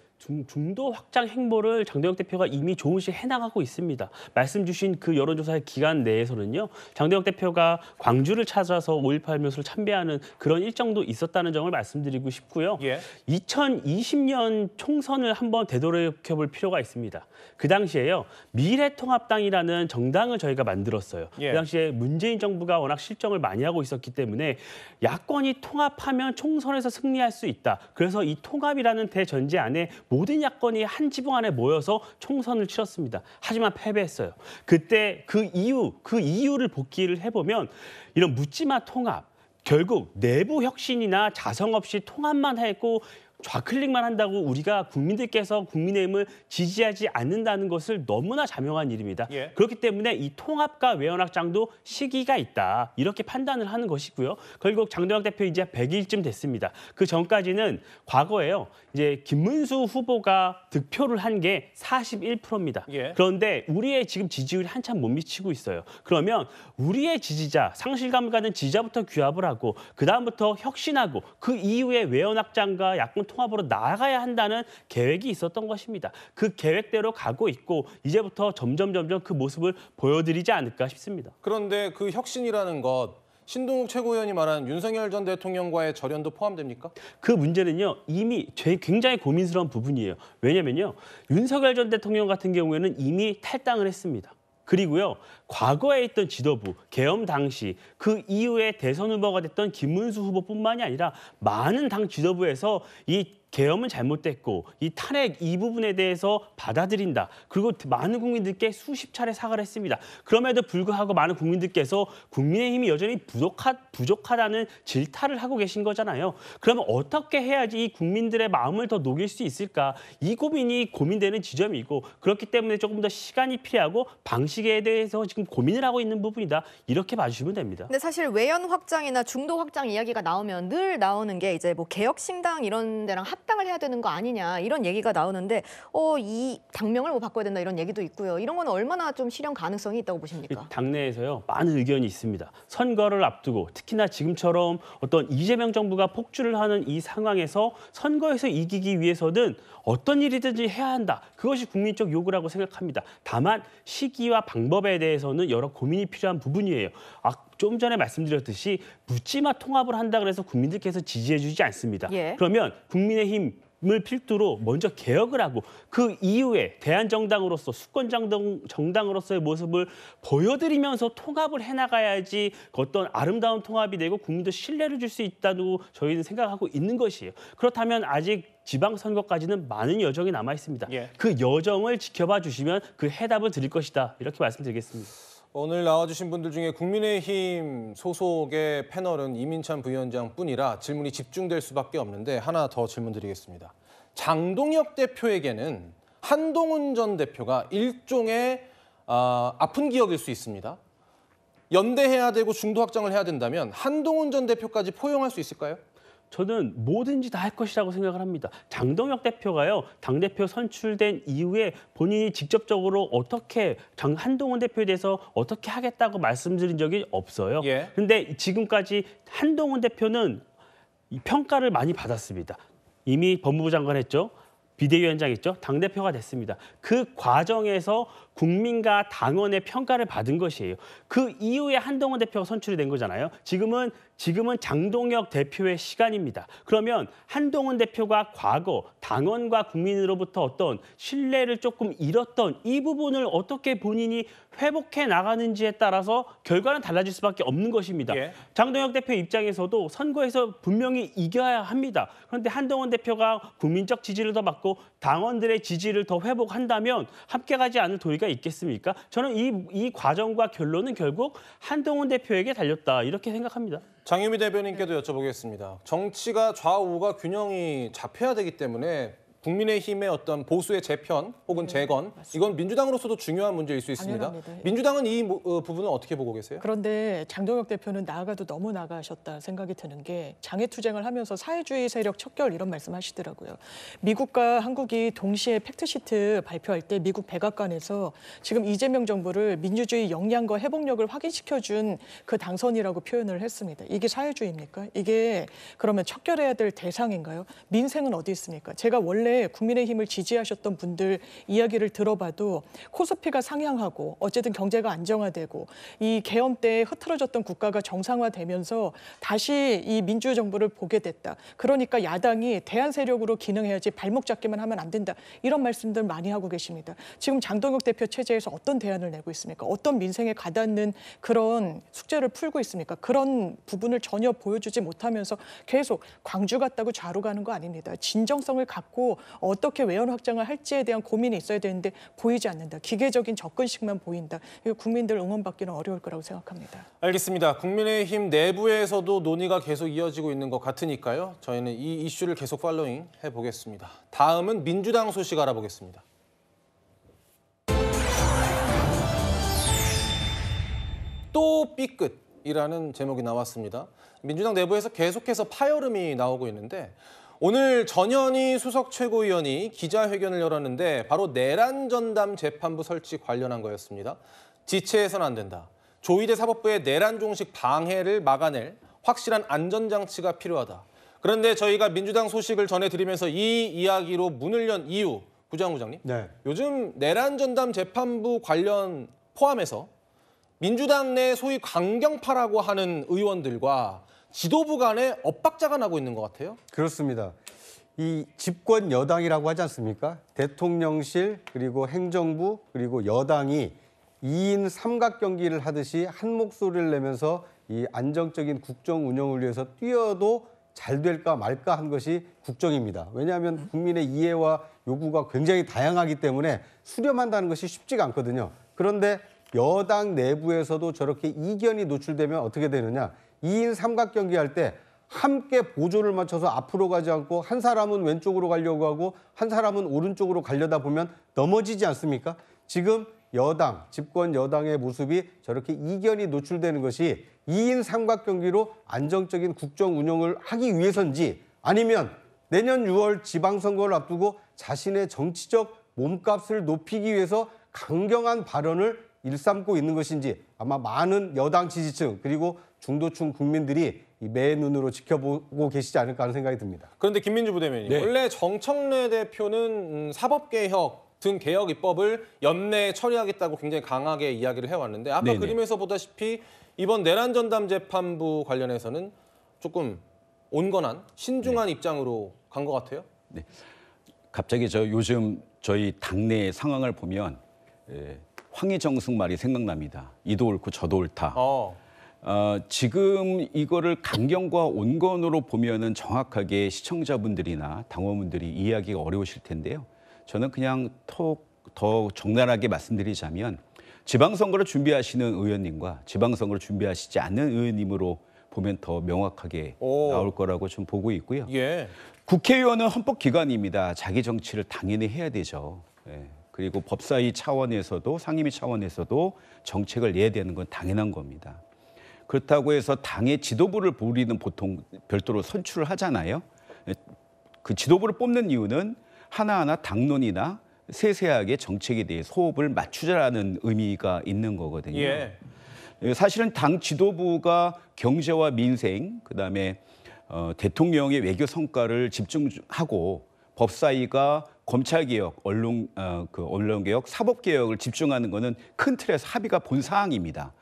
중도 확장 행보를 장동혁 대표가 이미 조금씩 해나가고 있습니다. 말씀 주신 그 여론조사 기간 내에서는요. 장동혁 대표가 광주를 찾아서 5.18 묘소를 참배하는 그런 일정도 있었다는 점을 말씀드리고 싶고요. 예. 2020년 총선을 한번 되돌아볼 필요가 있습니다. 그 당시에요. 미래통합당이라는 정당을 저희가 만들었어요. 예. 그 당시에 문재인 정부가 워낙 실정을 많이 하고 있었기 때문에 야권이 통합하면 총선에서 승리할 수 있다. 그래서 이 통합이라는 대전제 안에 모든 야권이 한 지붕 안에 모여서 총선을 치렀습니다. 하지만 패배했어요. 그때 그 이유를 복기를 해보면 이런 묻지마 통합, 결국 내부 혁신이나 자성 없이 통합만 했고 좌클릭만 한다고 우리가 국민들께서 국민의힘을 지지하지 않는다는 것을 너무나 자명한 일입니다. 예. 그렇기 때문에 이 통합과 외연확장도 시기가 있다. 이렇게 판단을 하는 것이고요. 결국 장동혁 대표 이제 100일쯤 됐습니다. 그 전까지는 과거에요. 이제 김문수 후보가 득표를 한 게 41%입니다. 예. 그런데 우리의 지금 지지율이 한참 못 미치고 있어요. 그러면 우리의 지지자, 상실감을 가는 지지자부터 규합을 하고 그다음부터 혁신하고 그 이후에 외연확장과 야권 통합으로 나아가야 한다는 계획이 있었던 것입니다. 그 계획대로 가고 있고 이제부터 점점 그 모습을 보여드리지 않을까 싶습니다. 그런데 그 혁신이라는 것 신동욱 최고위원이 말한 윤석열 전 대통령과의 절연도 포함됩니까? 그 문제는요. 이미 굉장히 고민스러운 부분이에요. 왜냐면요. 윤석열 전 대통령 같은 경우에는 이미 탈당을 했습니다. 그리고요. 과거에 있던 지도부, 계엄 당시 그 이후에 대선 후보가 됐던 김문수 후보뿐만이 아니라 많은 당 지도부에서 이 계엄은 잘못됐고 이 탄핵 이 부분에 대해서 받아들인다. 그리고 많은 국민들께 수십 차례 사과를 했습니다. 그럼에도 불구하고 많은 국민들께서 국민의힘이 여전히 부족하다는 질타를 하고 계신 거잖아요. 그러면 어떻게 해야지 이 국민들의 마음을 더 녹일 수 있을까? 이 고민이 고민되는 지점이고 그렇기 때문에 조금 더 시간이 필요하고 방식에 대해서 지금 고민을 하고 있는 부분이다. 이렇게 봐주시면 됩니다. 근데 사실 외연 확장이나 중도 확장 이야기가 나오면 늘 나오는 게 이제 뭐 개혁신당 이런 데랑 합당을 해야 되는 거 아니냐 이런 얘기가 나오는데 이 당명을 뭐 바꿔야 된다 이런 얘기도 있고요. 이런 건 얼마나 좀 실현 가능성이 있다고 보십니까? 당내에서요. 많은 의견이 있습니다. 선거를 앞두고 특히나 지금처럼 어떤 이재명 정부가 폭주를 하는 이 상황에서 선거에서 이기기 위해서는 어떤 일이든지 해야 한다. 그것이 국민적 요구라고 생각합니다. 다만 시기와 방법에 대해서는 여러 고민이 필요한 부분이에요. 좀 전에 말씀드렸듯이 묻지마 통합을 한다 그래서 국민들께서 지지해주지 않습니다. 예. 그러면 국민의힘을 필두로 먼저 개혁을 하고 그 이후에 대한정당으로서 수권정당으로서의 모습을 보여드리면서 통합을 해나가야지 어떤 아름다운 통합이 되고 국민도 신뢰를 줄 수 있다고 저희는 생각하고 있는 것이에요. 그렇다면 아직 지방선거까지는 많은 여정이 남아 있습니다. 예. 그 여정을 지켜봐 주시면 그 해답을 드릴 것이다. 이렇게 말씀드리겠습니다. 오늘 나와주신 분들 중에 국민의힘 소속의 패널은 이민찬 부위원장뿐이라 질문이 집중될 수밖에 없는데 하나 더 질문 드리겠습니다. 장동혁 대표에게는 한동훈 전 대표가 일종의 아픈 기억일 수 있습니다. 연대해야 되고 중도 확장을 해야 된다면 한동훈 전 대표까지 포용할 수 있을까요? 저는 뭐든지 다 할 것이라고 생각을 합니다. 장동혁 대표가요, 당대표 선출된 이후에 본인이 직접적으로 어떻게 한동훈 대표에 대해서 어떻게 하겠다고 말씀드린 적이 없어요. 그런데 지금까지 한동훈 대표는 이 평가를 많이 받았습니다. 이미 법무부 장관 했죠. 비대위원장 했죠. 당대표가 됐습니다. 그 과정에서 국민과 당원의 평가를 받은 것이에요. 그 이후에 한동훈 대표가 선출이 된 거잖아요. 지금은 장동혁 대표의 시간입니다. 그러면 한동훈 대표가 과거 당원과 국민으로부터 어떤 신뢰를 조금 잃었던 이 부분을 어떻게 본인이 회복해 나가는지에 따라서 결과는 달라질 수밖에 없는 것입니다. 장동혁 대표 입장에서도 선거에서 분명히 이겨야 합니다. 그런데 한동훈 대표가 국민적 지지를 더 받고 당원들의 지지를 더 회복한다면 함께 가지 않을 도리가 있겠습니까? 저는 이 과정과 결론은 결국 한동훈 대표에게 달렸다 이렇게 생각합니다. 장유미 대변인께도 여쭤보겠습니다. 정치가 좌우가 균형이 잡혀야 되기 때문에 국민의힘의 어떤 보수의 재편 혹은 재건, 이건 민주당으로서도 중요한 문제일 수 있습니다. 당연합니다. 민주당은 이 부분은 어떻게 보고 계세요? 그런데 장동혁 대표는 나아가도 너무 나아가셨다 생각이 드는 게 장애투쟁을 하면서 사회주의 세력 척결 이런 말씀하시더라고요. 미국과 한국이 동시에 팩트시트 발표할 때 미국 백악관에서 지금 이재명 정부를 민주주의 역량과 회복력을 확인시켜준 그 당선이라고 표현을 했습니다. 이게 사회주의입니까? 이게 그러면 척결해야 될 대상인가요? 민생은 어디 있습니까? 제가 원래 국민의힘을 지지하셨던 분들 이야기를 들어봐도 코스피가 상향하고 어쨌든 경제가 안정화되고 이 계엄 때 흐트러졌던 국가가 정상화되면서 다시 이 민주정부를 보게 됐다. 그러니까 야당이 대안 세력으로 기능해야지 발목 잡기만 하면 안 된다. 이런 말씀들 많이 하고 계십니다. 지금 장동혁 대표 체제에서 어떤 대안을 내고 있습니까? 어떤 민생에 가닿는 그런 숙제를 풀고 있습니까? 그런 부분을 전혀 보여주지 못하면서 계속 광주 같다고 좌로 가는 거 아닙니다. 진정성을 갖고 어떻게 외연 확장을 할지에 대한 고민이 있어야 되는데 보이지 않는다. 기계적인 접근식만 보인다. 이거 국민들 응원받기는 어려울 거라고 생각합니다. 알겠습니다. 국민의힘 내부에서도 논의가 계속 이어지고 있는 것 같으니까요. 저희는 이 이슈를 계속 팔로잉 해보겠습니다. 다음은 민주당 소식 알아보겠습니다. 또 삐끗이라는 제목이 나왔습니다. 민주당 내부에서 계속해서 파열음이 나오고 있는데 오늘 전현희 수석 최고위원이 기자회견을 열었는데 바로 내란 전담 재판부 설치 관련한 거였습니다. 지체해서는 안 된다. 조희대 사법부의 내란 종식 방해를 막아낼 확실한 안전장치가 필요하다. 그런데 저희가 민주당 소식을 전해드리면서 이 이야기로 문을 연 이유, 부장부장님. 요즘 내란 전담 재판부 관련 포함해서 민주당 내 소위 강경파라고 하는 의원들과 지도부 간에 엇박자가 나고 있는 것 같아요. 그렇습니다. 이 집권 여당이라고 하지 않습니까? 대통령실 그리고 행정부 그리고 여당이 2인 삼각경기를 하듯이 한 목소리를 내면서 이 안정적인 국정 운영을 위해서 뛰어도 잘 될까 말까 한 것이 국정입니다. 왜냐하면 국민의 이해와 요구가 굉장히 다양하기 때문에 수렴한다는 것이 쉽지가 않거든요. 그런데 여당 내부에서도 저렇게 이견이 노출되면 어떻게 되느냐. 2인 삼각경기 할 때 함께 보조를 맞춰서 앞으로 가지 않고 한 사람은 왼쪽으로 가려고 하고 한 사람은 오른쪽으로 가려다 보면 넘어지지 않습니까? 지금 여당, 집권 여당의 모습이 저렇게 이견이 노출되는 것이 2인 삼각경기로 안정적인 국정 운영을 하기 위해서인지 아니면 내년 6월 지방선거를 앞두고 자신의 정치적 몸값을 높이기 위해서 강경한 발언을 일삼고 있는 것인지 아마 많은 여당 지지층 그리고 중도층 국민들이 맨눈으로 지켜보고 계시지 않을까 하는 생각이 듭니다. 그런데 김민주 부대변인, 원래 정청래 대표는 사법개혁 등 개혁 입법을 연내에 처리하겠다고 굉장히 강하게 이야기를 해왔는데 아까 그림에서 보다시피 이번 내란 전담 재판부 관련해서는 조금 온건한 신중한 입장으로 간 것 같아요. 네. 갑자기 요즘 저희 당내 상황을 보면 황희정승 말이 생각납니다. 이도 옳고 저도 옳다. 지금 이거를 강경과 온건으로 보면은 정확하게 시청자분들이나 당원분들이 이해하기가 어려우실 텐데요. 저는 그냥 더 적나라하게 말씀드리자면 지방선거를 준비하시는 의원님과 지방선거를 준비하시지 않는 의원님으로 보면 더 명확하게 나올 거라고 좀 보고 있고요. 국회의원은 헌법기관입니다. 자기 정치를 당연히 해야 되죠. 그리고 법사위 차원에서도 상임위 차원에서도 정책을 내야 되는 건 당연한 겁니다. 그렇다고 해서 당의 지도부를 우리는 보통 별도로 선출을 하잖아요. 그 지도부를 뽑는 이유는 하나하나 당론이나 세세하게 정책에 대해서 호흡을 맞추자라는 의미가 있는 거거든요. 예. 사실은 당 지도부가 경제와 민생, 그다음에 대통령의 외교 성과를 집중하고 법사위가 검찰개혁, 언론개혁, 사법개혁을 집중하는 것은 큰 틀에서 합의가 본 사항입니다.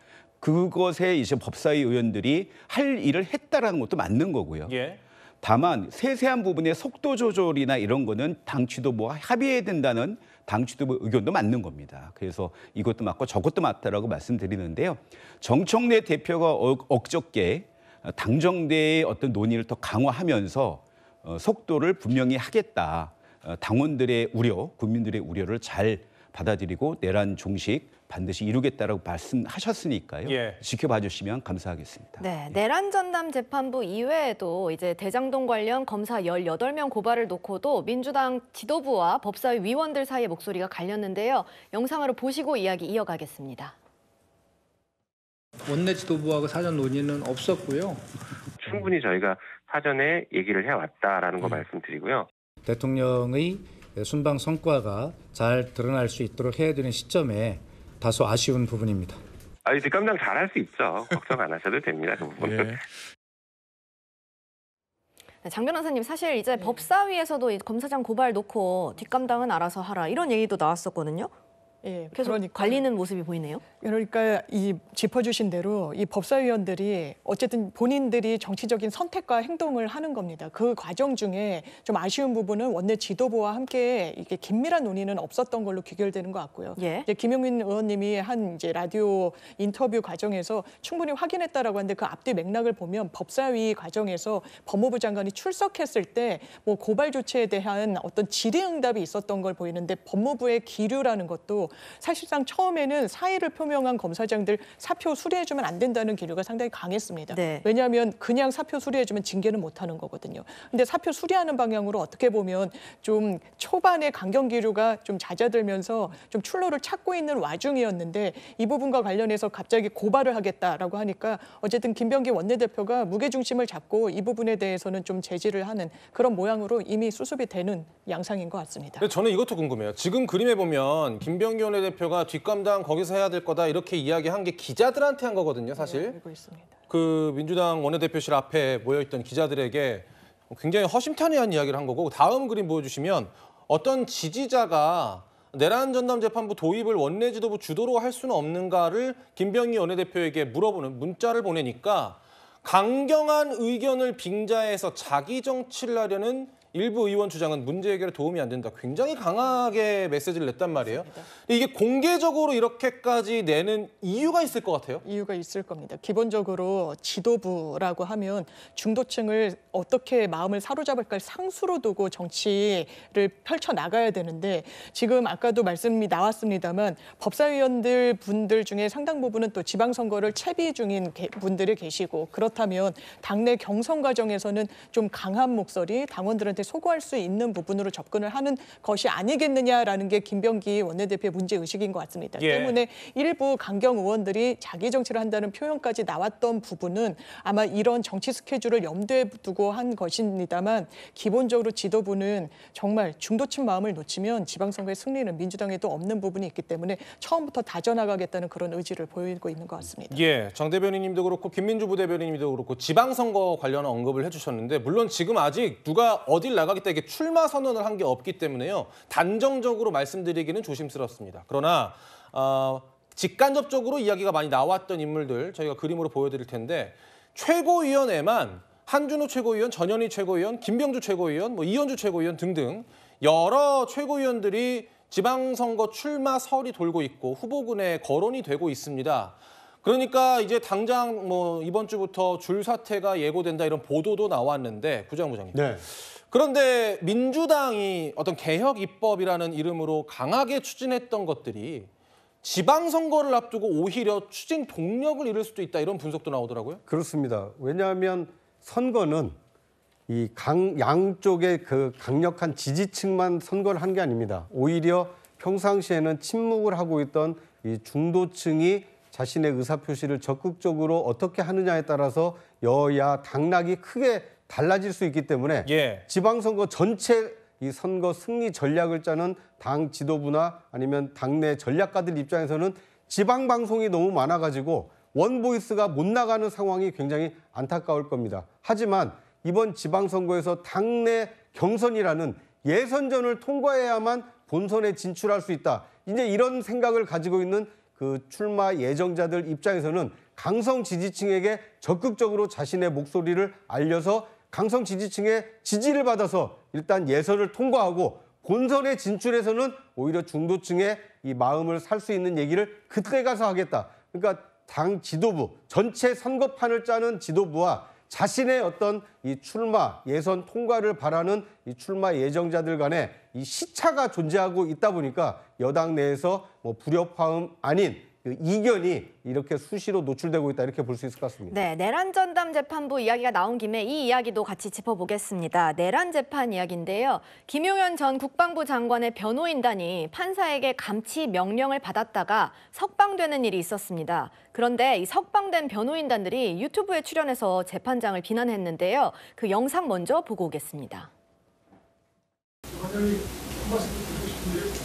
그것에 이제 법사위 의원들이 할 일을 했다라는 것도 맞는 거고요. 예. 다만 세세한 부분의 속도 조절이나 이런 거는 당 지도부와 합의해야 된다는 당 지도부 의견도 맞는 겁니다. 그래서 이것도 맞고 저것도 맞다라고 말씀드리는데요. 정청래 대표가 억적게 당정대의 어떤 논의를 더 강화하면서 속도를 분명히 하겠다. 당원들의 우려, 국민들의 우려를 잘 받아들이고 내란 종식 반드시 이루겠다라고 말씀하셨으니까요. 예. 지켜봐 주시면 감사하겠습니다. 네, 내란 전담 재판부 이외에도 이제 대장동 관련 검사 18명 고발을 놓고도 민주당 지도부와 법사위 위원들 사이의 목소리가 갈렸는데요. 영상으로 보시고 이야기 이어가겠습니다. 원내 지도부하고 사전 논의는 없었고요. 충분히 저희가 사전에 얘기를 해왔다라는 거 말씀드리고요. 대통령의 순방 성과가 잘 드러날 수 있도록 해야 되는 시점에 다소 아쉬운 부분입니다. 뒷감당 잘할 수 있죠. 걱정 안 하셔도 됩니다. 그 부분은. 네, 장 변호사님, 사실 이제 법사위에서도 검사장 고발 놓고 뒷감당은 알아서 하라 이런 얘기도 나왔었거든요. 예, 계속 관리는 모습이 보이네요. 그러니까 이 짚어주신 대로 이 법사위원들이 어쨌든 본인들이 정치적인 선택과 행동을 하는 겁니다. 그 과정 중에 좀 아쉬운 부분은 원내 지도부와 함께 이게 긴밀한 논의는 없었던 걸로 귀결되는 것 같고요. 예. 이제 김용민 의원님이 한 이제 라디오 인터뷰 과정에서 충분히 확인했다라고 하는데 그 앞뒤 맥락을 보면 법사위 과정에서 법무부 장관이 출석했을 때 뭐 고발 조치에 대한 어떤 질의응답이 있었던 걸 보이는데 법무부의 기류라는 것도 사실상 처음에는 사의를 표명한 검사장들 사표 수리해주면 안 된다는 기류가 상당히 강했습니다. 네. 왜냐하면 그냥 사표 수리해주면 징계는 못하는 거거든요. 근데 사표 수리하는 방향으로 어떻게 보면 좀 초반에 강경 기류가 좀 잦아들면서 좀 출로를 찾고 있는 와중이었는데 이 부분과 관련해서 갑자기 고발을 하겠다라고 하니까 어쨌든 김병기 원내대표가 무게중심을 잡고 이 부분에 대해서는 좀 제지를 하는 그런 모양으로 이미 수습이 되는 양상인 것 같습니다. 근데 저는 이것도 궁금해요. 지금 그림에 보면 김병기 원내대표가 뒷감당 거기서 해야 될 거다 이렇게 이야기한 게 기자들한테 한 거거든요, 사실. 네, 알고 있습니다. 그 민주당 원내대표실 앞에 모여있던 기자들에게 굉장히 허심탄회한 이야기를 한 거고 다음 그림 보여주시면 어떤 지지자가 내란 전담 재판부 도입을 원내 지도부 주도로 할 수는 없는가를 김병기 원내대표에게 물어보는 문자를 보내니까 강경한 의견을 빙자해서 자기 정치를 하려는 일부 의원 주장은 문제 해결에 도움이 안 된다. 굉장히 강하게 메시지를 냈단 말이에요. 이게 공개적으로 이렇게까지 내는 이유가 있을 것 같아요? 이유가 있을 겁니다. 기본적으로 지도부라고 하면 중도층을 어떻게 마음을 사로잡을까를 상수로 두고 정치를 펼쳐나가야 되는데 지금 아까도 말씀이 나왔습니다만 법사위원들 분들 중에 상당 부분은 또 지방선거를 채비 중인 분들이 계시고 그렇다면 당내 경선 과정에서는 좀 강한 목소리, 당원들한테 소구할 수 있는 부분으로 접근을 하는 것이 아니겠느냐라는 게 김병기 원내대표의 문제의식인 것 같습니다. 예. 때문에 일부 강경 의원들이 자기 정치를 한다는 표현까지 나왔던 부분은 아마 이런 정치 스케줄을 염두에 두고 한 것입니다만 기본적으로 지도부는 정말 중도층 마음을 놓치면 지방선거의 승리는 민주당에도 없는 부분이 있기 때문에 처음부터 다져나가겠다는 그런 의지를 보이고 있는 것 같습니다. 예, 장 대변인님도 그렇고 김민주 부대변인님도 그렇고 지방선거 관련 언급을 해주셨는데 물론 지금 아직 누가 어딜 나가겠다 이게 출마 선언을 한 게 없기 때문에요. 단정적으로 말씀드리기는 조심스럽습니다. 그러나 직간접적으로 이야기가 많이 나왔던 인물들 저희가 그림으로 보여드릴 텐데 최고위원회만 한준호 최고위원, 전현희 최고위원, 김병주 최고위원, 뭐 이현주 최고위원 등등 여러 최고위원들이 지방선거 출마설이 돌고 있고 후보군에 거론이 되고 있습니다. 그러니까 이제 당장 뭐 이번 주부터 줄 사퇴가 예고된다 이런 보도도 나왔는데 부장부장님. 네. 그런데 민주당이 어떤 개혁 입법이라는 이름으로 강하게 추진했던 것들이 지방선거를 앞두고 오히려 추진 동력을 잃을 수도 있다 이런 분석도 나오더라고요. 그렇습니다. 왜냐하면 선거는 이 양쪽의 그 강력한 지지층만 선거를 한 게 아닙니다. 오히려 평상시에는 침묵을 하고 있던 이 중도층이 자신의 의사표시를 적극적으로 어떻게 하느냐에 따라서 여야 당락이 크게 달라질 수 있기 때문에 지방선거 전체 이 선거 승리 전략을 짜는 당 지도부나 아니면 당내 전략가들 입장에서는 지방방송이 너무 많아가지고 원보이스가 못 나가는 상황이 굉장히 안타까울 겁니다. 하지만 이번 지방선거에서 당내 경선이라는 예선전을 통과해야만 본선에 진출할 수 있다. 이제 이런 생각을 가지고 있는 그 출마 예정자들 입장에서는 강성 지지층에게 적극적으로 자신의 목소리를 알려서 강성 지지층의 지지를 받아서 일단 예선을 통과하고 본선에 진출해서는 오히려 중도층의 이 마음을 살 수 있는 얘기를 그때 가서 하겠다. 그러니까 당 지도부, 전체 선거판을 짜는 지도부와 자신의 어떤 이 출마 예선 통과를 바라는 이 출마 예정자들 간에 이 시차가 존재하고 있다 보니까 여당 내에서 뭐 불협화음 아닌 그 이견이 이렇게 수시로 노출되고 있다 이렇게 볼 수 있을 것 같습니다. 네, 내란 전담 재판부 이야기가 나온 김에 이 이야기도 같이 짚어보겠습니다. 내란 재판 이야기인데요. 김용현 전 국방부 장관의 변호인단이 판사에게 감치 명령을 받았다가 석방되는 일이 있었습니다. 그런데 이 석방된 변호인단들이 유튜브에 출연해서 재판장을 비난했는데요. 그 영상 먼저 보고 오겠습니다.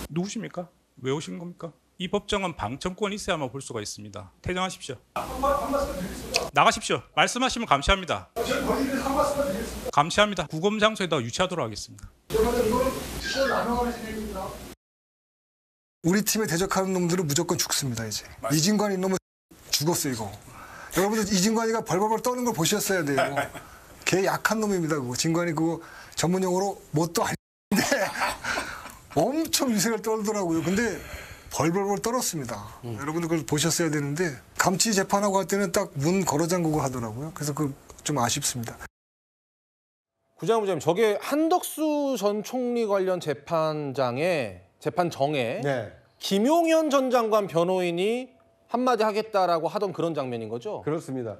누구십니까? 왜 오신 겁니까? 이 법정은 방청권이 있어야만 볼 수가 있습니다. 퇴장하십시오. 나가십시오. 말씀하시면 감시합니다. 감시합니다. 구검 장소에다 유치하도록 하겠습니다. 우리 팀에 대적하는 놈들은 무조건 죽습니다. 이제 이진관이 놈은 죽었어요. 이거 여러분들 이진관이가 벌벌벌 떠는 걸 보셨어야 돼요. 걔 약한 놈입니다. 그거 진관이 그거 전문용어로 뭣도 아닌데 엄청 유색을 떨더라고요. 근데 벌벌벌 떨었습니다. 여러분들 그걸 보셨어야 되는데 감치 재판하고 할 때는 딱 문 걸어 잠그고 하더라고요. 그래서 그 좀 아쉽습니다. 구장부장님, 저게 한덕수 전 총리 관련 재판정에 김용현 전 장관 변호인이 한마디 하겠다라고 하던 그런 장면인 거죠? 그렇습니다.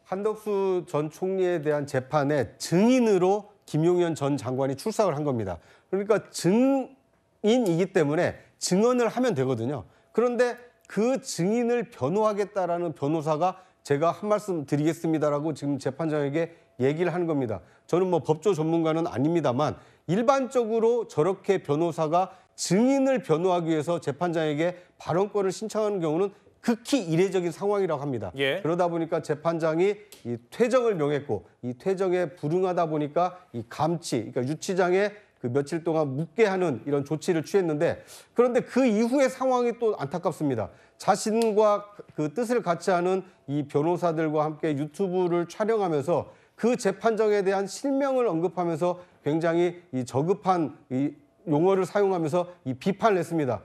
한덕수 전 총리에 대한 재판의 증인으로 김용현 전 장관이 출석을 한 겁니다. 그러니까 증인이기 때문에 증언을 하면 되거든요. 그런데 그 증인을 변호하겠다라는 변호사가 제가 한 말씀 드리겠습니다라고 지금 재판장에게 얘기를 하는 겁니다. 저는 뭐 법조 전문가는 아닙니다만 일반적으로 저렇게 변호사가 증인을 변호하기 위해서 재판장에게 발언권을 신청하는 경우는 극히 이례적인 상황이라고 합니다. 그러다 보니까 재판장이 이 퇴정을 명했고 이 퇴정에 불응하다 보니까 이 감치, 그러니까 유치장에 그 며칠 동안 묵게 하는 이런 조치를 취했는데 그런데 그 이후의 상황이 또 안타깝습니다. 자신과 그 뜻을 같이 하는 이 변호사들과 함께 유튜브를 촬영하면서 그 재판정에 대한 실명을 언급하면서 굉장히 이 저급한 이 용어를 사용하면서 이 비판을 했습니다.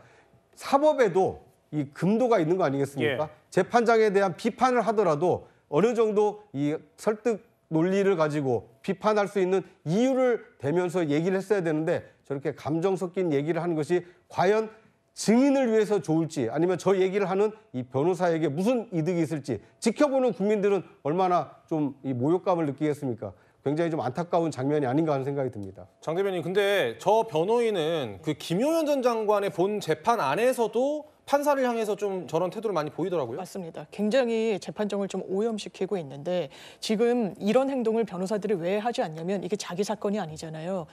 사법에도 이 금도가 있는 거 아니겠습니까? 재판장에 대한 비판을 하더라도 어느 정도 이 설득 논리를 가지고 비판할 수 있는 이유를 대면서 얘기를 했어야 되는데 저렇게 감정 섞인 얘기를 하는 것이 과연 증인을 위해서 좋을지 아니면 저 얘기를 하는 이 변호사에게 무슨 이득이 있을지 지켜보는 국민들은 얼마나 좀 이 모욕감을 느끼겠습니까? 굉장히 좀 안타까운 장면이 아닌가 하는 생각이 듭니다. 장 대변인, 근데 저 변호인은 그 김용현 전 장관의 본 재판 안에서도 판사를 향해서 좀 저런 태도를 많이 보이더라고요. 맞습니다. 굉장히 재판정을 좀 오염시키고 있는데 지금 이런 행동을 변호사들이 왜 하지 않냐면 이게 자기 사건이 아니잖아요.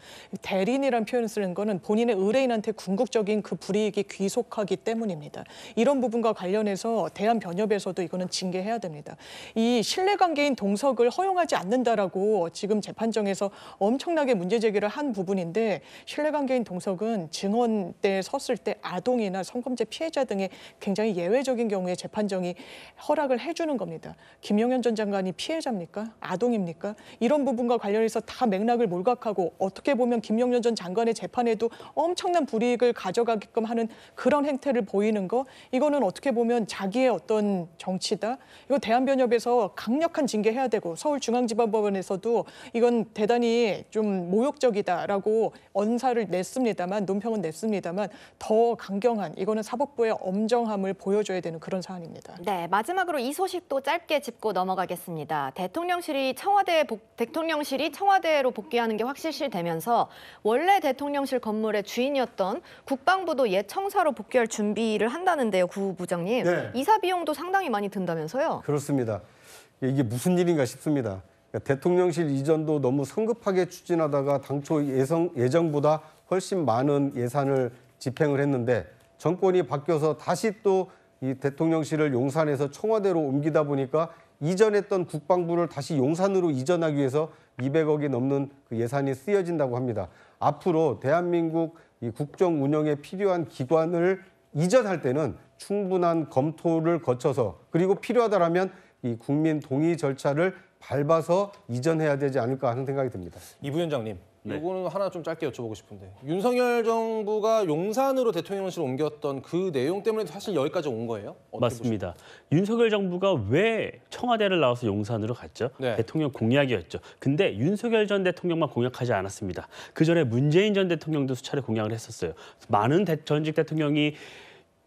대리인이라는 표현을 쓰는 거는 본인의 의뢰인한테 궁극적인 그 불이익이 귀속하기 때문입니다. 이런 부분과 관련해서 대한변협에서도 이거는 징계해야 됩니다. 이 신뢰관계인 동석을 허용하지 않는다라고 지금 재판정에서 엄청나게 문제 제기를 한 부분인데 신뢰관계인 동석은 증언대에 섰을 때 아동이나 성범죄 피해자 등의 굉장히 예외적인 경우에 재판정이 허락을 해주는 겁니다. 김용현 전 장관이 피해자입니까? 아동입니까? 이런 부분과 관련해서 다 맥락을 몰각하고 어떻게 보면 김용현 전 장관의 재판에도 엄청난 불이익을 가져가게끔 하는 그런 행태를 보이는 거 이거는 어떻게 보면 자기의 어떤 정치다. 이거 대한변협에서 강력한 징계해야 되고 서울중앙지방법원에서도 이건 대단히 좀 모욕적이다라고 언사를 냈습니다만 논평은 냈습니다만 더 강경한 이거는 사법부의 정부의 엄정함을 보여줘야 되는 그런 사안입니다. 네, 마지막으로 이 소식도 짧게 짚고 넘어가겠습니다. 대통령실이 청와대로 복귀하는 게 확실시되면서 원래 대통령실 건물의 주인이었던 국방부도 옛 청사로 복귀할 준비를 한다는데요, 구 부장님. 네. 이사 비용도 상당히 많이 든다면서요? 그렇습니다. 이게 무슨 일인가 싶습니다. 그러니까 대통령실 이전도 너무 성급하게 추진하다가 당초 예정보다 훨씬 많은 예산을 집행을 했는데 정권이 바뀌어서 다시 또 이 대통령실을 용산에서 청와대로 옮기다 보니까 이전했던 국방부를 다시 용산으로 이전하기 위해서 200억이 넘는 그 예산이 쓰여진다고 합니다. 앞으로 대한민국 이 국정 운영에 필요한 기관을 이전할 때는 충분한 검토를 거쳐서 그리고 필요하다라면 이 국민 동의 절차를 밟아서 이전해야 되지 않을까 하는 생각이 듭니다. 이 부위원장님, 이거는 하나 좀 짧게 여쭤보고 싶은데 윤석열 정부가 용산으로 대통령실을 옮겼던 그 내용 때문에 사실 여기까지 온 거예요? 맞습니다. 윤석열 정부가 왜 청와대를 나와서 용산으로 갔죠? 네. 대통령 공약이었죠. 근데 윤석열 전 대통령만 공약하지 않았습니다. 그전에 문재인 전 대통령도 수차례 공약을 했었어요. 많은 전직 대통령이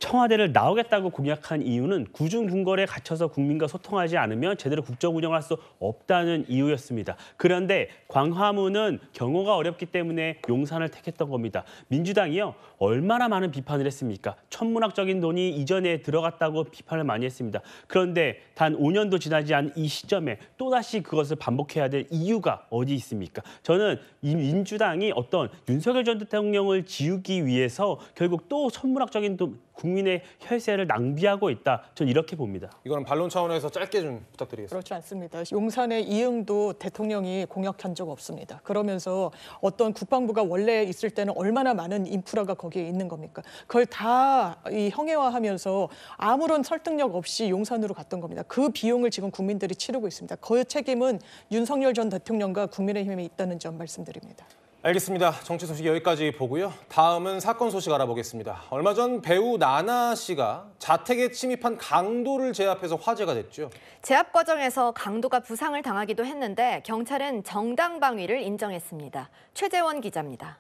청와대를 나오겠다고 공약한 이유는 구중궁궐에 갇혀서 국민과 소통하지 않으면 제대로 국정 운영할 수 없다는 이유였습니다. 그런데 광화문은 경호가 어렵기 때문에 용산을 택했던 겁니다. 민주당이요, 얼마나 많은 비판을 했습니까? 천문학적인 돈이 이전에 들어갔다고 비판을 많이 했습니다. 그런데 단 5년도 지나지 않은 이 시점에 또다시 그것을 반복해야 될 이유가 어디 있습니까? 저는 이 민주당이 어떤 윤석열 전 대통령을 지우기 위해서 결국 또 천문학적인 돈, 국민의 혈세를 낭비하고 있다. 저는 이렇게 봅니다. 이거는 반론 차원에서 짧게 좀 부탁드리겠습니다. 그렇지 않습니다. 용산의 이응도 대통령이 공약한 적 없습니다. 그러면서 어떤 국방부가 원래 있을 때는 얼마나 많은 인프라가 거기에 있는 겁니까? 그걸 다 형해화하면서 아무런 설득력 없이 용산으로 갔던 겁니다. 그 비용을 지금 국민들이 치르고 있습니다. 그 책임은 윤석열 전 대통령과 국민의힘에 있다는 점 말씀드립니다. 알겠습니다. 정치 소식 여기까지 보고요. 다음은 사건 소식 알아보겠습니다. 얼마 전 배우 나나 씨가 자택에 침입한 강도를 제압해서 화제가 됐죠. 제압 과정에서 강도가 부상을 당하기도 했는데 경찰은 정당방위를 인정했습니다. 최재원 기자입니다.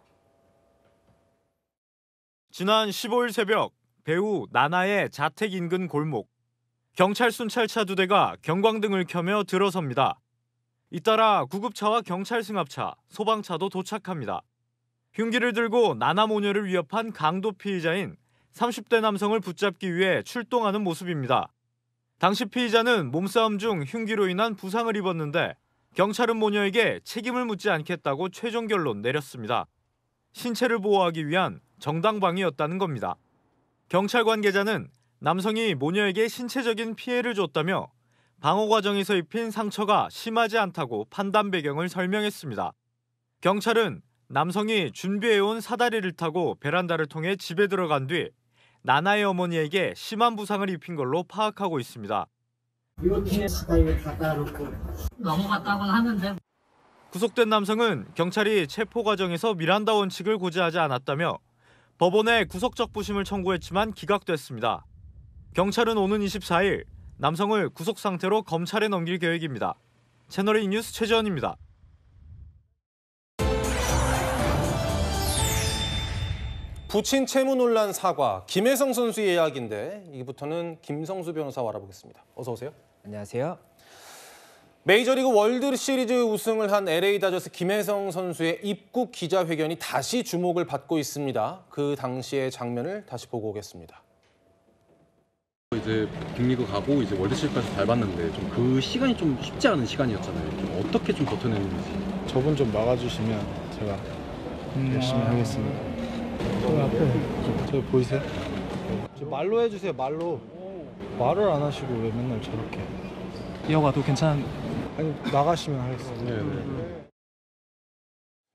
지난 15일 새벽 배우 나나의 자택 인근 골목. 경찰 순찰차 2대가 경광등을 켜며 들어섭니다. 잇따라 구급차와 경찰 승합차, 소방차도 도착합니다. 흉기를 들고 나나 모녀를 위협한 강도 피의자인 30대 남성을 붙잡기 위해 출동하는 모습입니다. 당시 피의자는 몸싸움 중 흉기로 인한 부상을 입었는데 경찰은 모녀에게 책임을 묻지 않겠다고 최종 결론 내렸습니다. 신체를 보호하기 위한 정당방위였다는 겁니다. 경찰 관계자는 남성이 모녀에게 신체적인 피해를 줬다며 방어 과정에서 입힌 상처가 심하지 않다고 판단 배경을 설명했습니다. 경찰은 남성이 준비해온 사다리를 타고 베란다를 통해 집에 들어간 뒤 나나의 어머니에게 심한 부상을 입힌 걸로 파악하고 있습니다. 이렇게 사다리를 갖다 놓고 넘어갔다고는 하는데. 구속된 남성은 경찰이 체포 과정에서 미란다 원칙을 고지하지 않았다며 법원에 구속적 부심을 청구했지만 기각됐습니다. 경찰은 오는 24일 남성을 구속 상태로 검찰에 넘길 계획입니다. 채널A 뉴스 최재원입니다. 부친 채무 논란 사과, 김혜성 선수의 이야기인데 이부터는 김성수 변호사와 알아보겠습니다. 어서 오세요. 안녕하세요. 메이저리그 월드시리즈 우승을 한 LA 다저스 김혜성 선수의 입국 기자회견이 다시 주목을 받고 있습니다. 그 당시의 장면을 다시 보고 오겠습니다. 이제 빅리그 가고 이제 월드시리즈까지 밟았는데 좀 그 시간이 좀 쉽지 않은 시간이었잖아요. 좀 어떻게 좀 버텨냈는지. 저분 좀 막아주시면 제가 열심히 하겠습니다. 저 보이세요? 저 말로 해주세요. 말로. 말을 안 하시고 왜 맨날 저렇게. 이어가도 괜찮은. 아니 나가시면 하겠습니다.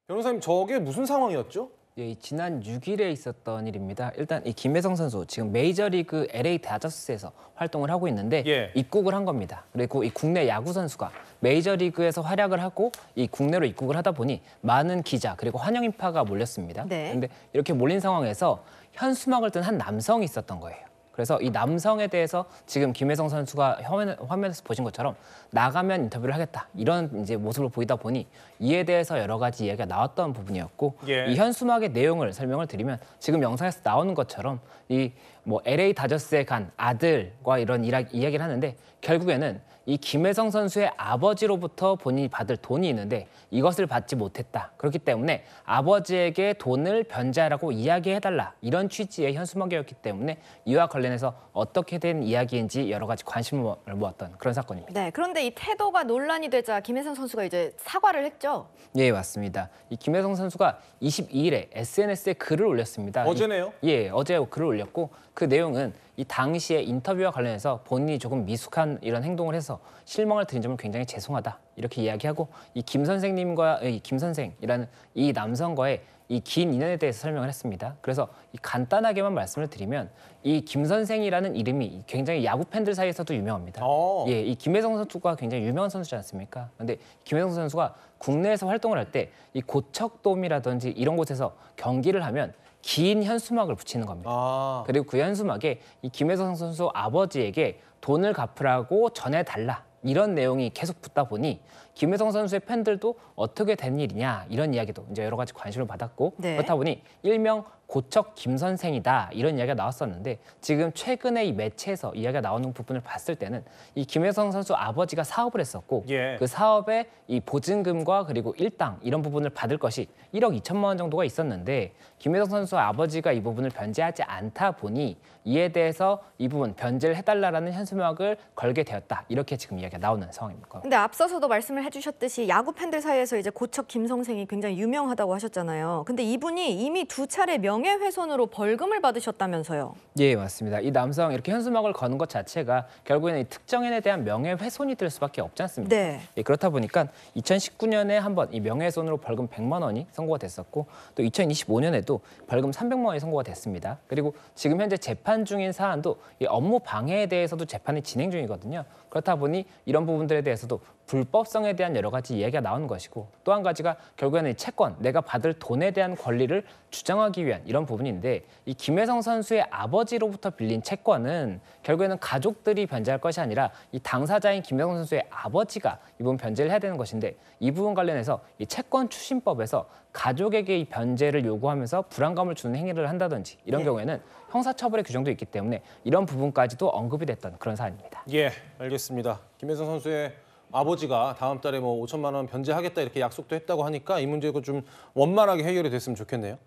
변호사님, 저게 무슨 상황이었죠? 예, 지난 6일에 있었던 일입니다. 일단 이 김혜성 선수 지금 메이저리그 LA 다저스에서 활동을 하고 있는데 입국을 한 겁니다. 그리고 이 국내 야구 선수가 메이저리그에서 활약을 하고 이 국내로 입국을 하다 보니 많은 기자 그리고 환영 인파가 몰렸습니다. 그런데 이렇게 몰린 상황에서 현수막을 든 한 남성이 있었던 거예요. 그래서 이 남성에 대해서 지금 김혜성 선수가 화면에서 보신 것처럼 나가면 인터뷰를 하겠다 이런 이제 모습을 보이다 보니 이에 대해서 여러 가지 이야기가 나왔던 부분이었고 이 현수막의 내용을 설명을 드리면 지금 영상에서 나오는 것처럼 이 뭐 LA 다저스에 간 아들과 이런 이야기를 하는데 결국에는 이 김혜성 선수의 아버지로부터 본인이 받을 돈이 있는데 이것을 받지 못했다. 그렇기 때문에 아버지에게 돈을 변제하라고 이야기해달라. 이런 취지의 현수막이었기 때문에 이와 관련해서 어떻게 된 이야기인지 여러 가지 관심을 모았던 그런 사건입니다. 네, 그런데 이 태도가 논란이 되자 김혜성 선수가 이제 사과를 했죠? 예, 맞습니다. 이 김혜성 선수가 22일에 SNS에 글을 올렸습니다. 어제네요? 예, 어제 글을 올렸고 그 내용은 이 당시에 인터뷰와 관련해서 본인이 조금 미숙한 이런 행동을 해서 실망을 드린 점을 굉장히 죄송하다 이렇게 이야기하고 이 김 선생님과 이 김 선생이라는 이 남성과의 이 긴 인연에 대해서 설명을 했습니다. 그래서 간단하게만 말씀을 드리면 이 김 선생이라는 이름이 굉장히 야구 팬들 사이에서도 유명합니다. 예, 이 김혜성 선수가 굉장히 유명한 선수지 않습니까? 그런데 김혜성 선수가 국내에서 활동을 할 때 이 고척돔이라든지 이런 곳에서 경기를 하면 긴 현수막을 붙이는 겁니다. 그리고 그 현수막에 이 김혜성 선수 아버지에게 돈을 갚으라고 전해달라. 이런 내용이 계속 붙다 보니 김혜성 선수의 팬들도 어떻게 된 일이냐 이런 이야기도 이제 여러 가지 관심을 받았고 그렇다 보니 일명 고척 김 선생이다 이런 이야기가 나왔었는데 지금 최근에 이 매체에서 이야기가 나오는 부분을 봤을 때는 이 김혜성 선수 아버지가 사업을 했었고 그 사업에 이 보증금과 그리고 일당 이런 부분을 받을 것이 1억 2천만 원 정도가 있었는데 김혜성 선수 아버지가 이 부분을 변제하지 않다 보니 이에 대해서 이 부분 변제를 해달라는 현수막을 걸게 되었다 이렇게 지금 이야기가 나오는 상황입니다. 근데 앞서서도 말씀을 해주셨듯이 야구 팬들 사이에서 이제 고척 김 선생이 굉장히 유명하다고 하셨잖아요. 근데 이분이 이미 2차례 명예훼손으로 벌금을 받으셨다면서요? 예, 맞습니다. 이 남성 이렇게 현수막을 거는 것 자체가 결국에는 이 특정인에 대한 명예훼손이 될 수밖에 없지 않습니까? 네. 예, 그렇다 보니까 2019년에 한번 이 명예훼손으로 벌금 100만 원이 선고가 됐었고 또 2025년에도 벌금 300만 원이 선고가 됐습니다. 그리고 지금 현재 재판 중인 사안도 이 업무 방해에 대해서도 재판이 진행 중이거든요. 그렇다 보니 이런 부분들에 대해서도 불법성에 대한 여러 가지 이야기가 나오는 것이고 또 한 가지가 결국에는 이 채권, 내가 받을 돈에 대한 권리를 주장하기 위한 이런 부분인데 이 김혜성 선수의 아버지로부터 빌린 채권은 결국에는 가족들이 변제할 것이 아니라 이 당사자인 김혜성 선수의 아버지가 이 부분 변제를 해야 되는 것인데 이 부분 관련해서 이 채권 추심법에서 가족에게 이 변제를 요구하면서 불안감을 주는 행위를 한다든지 이런 경우에는 형사처벌의 규정도 있기 때문에 이런 부분까지도 언급이 됐던 그런 사안입니다. 예, 알겠습니다. 김혜성 선수의 아버지가 다음 달에 뭐 5천만 원 변제하겠다 이렇게 약속도 했다고 하니까 이 문제가 좀 원만하게 해결이 됐으면 좋겠네요.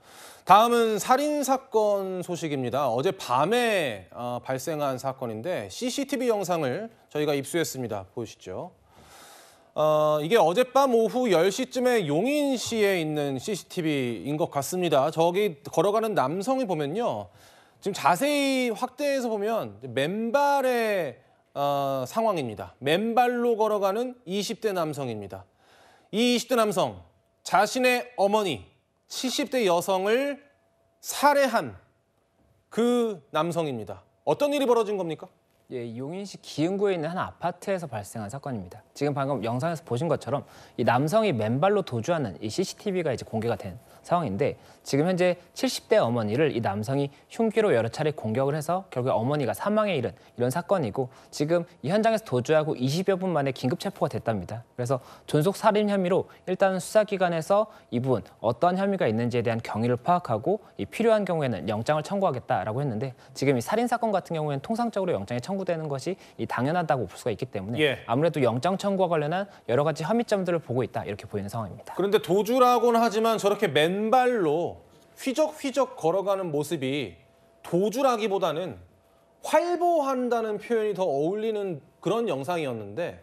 다음은 살인 사건 소식입니다. 어제 밤에 발생한 사건인데 CCTV 영상을 저희가 입수했습니다. 보시죠. 이게 어젯밤 오후 10시쯤에 용인시에 있는 CCTV인 것 같습니다. 저기 걸어가는 남성이 보면요. 지금 자세히 확대해서 보면 맨발의 상황입니다. 맨발로 걸어가는 20대 남성입니다. 이 20대 남성, 자신의 어머니, 70대 여성을 살해한 그 남성입니다. 어떤 일이 벌어진 겁니까? 예, 용인시 기흥구에 있는 한 아파트에서 발생한 사건입니다. 지금 방금 영상에서 보신 것처럼 이 남성이 맨발로 도주하는 이 CCTV가 이제 공개가 된 상황인데 지금 현재 70대 어머니를 이 남성이 흉기로 여러 차례 공격을 해서 결국 어머니가 사망에 이른 이런 사건이고 지금 이 현장에서 도주하고 20여 분 만에 긴급 체포가 됐답니다. 그래서 존속 살인 혐의로 일단 수사기관에서 이 부분 어떤 혐의가 있는지에 대한 경위를 파악하고 이 필요한 경우에는 영장을 청구하겠다라고 했는데 지금 이 살인 사건 같은 경우에는 통상적으로 영장이 청구되는 것이 이 당연하다고 볼 수가 있기 때문에 아무래도 영장 청구와 관련한 여러 가지 혐의점들을 보고 있다 이렇게 보이는 상황입니다. 그런데 도주라고는 하지만 저렇게 맨발로 휘적휘적 걸어가는 모습이 도주라기보다는 활보한다는 표현이 더 어울리는 그런 영상이었는데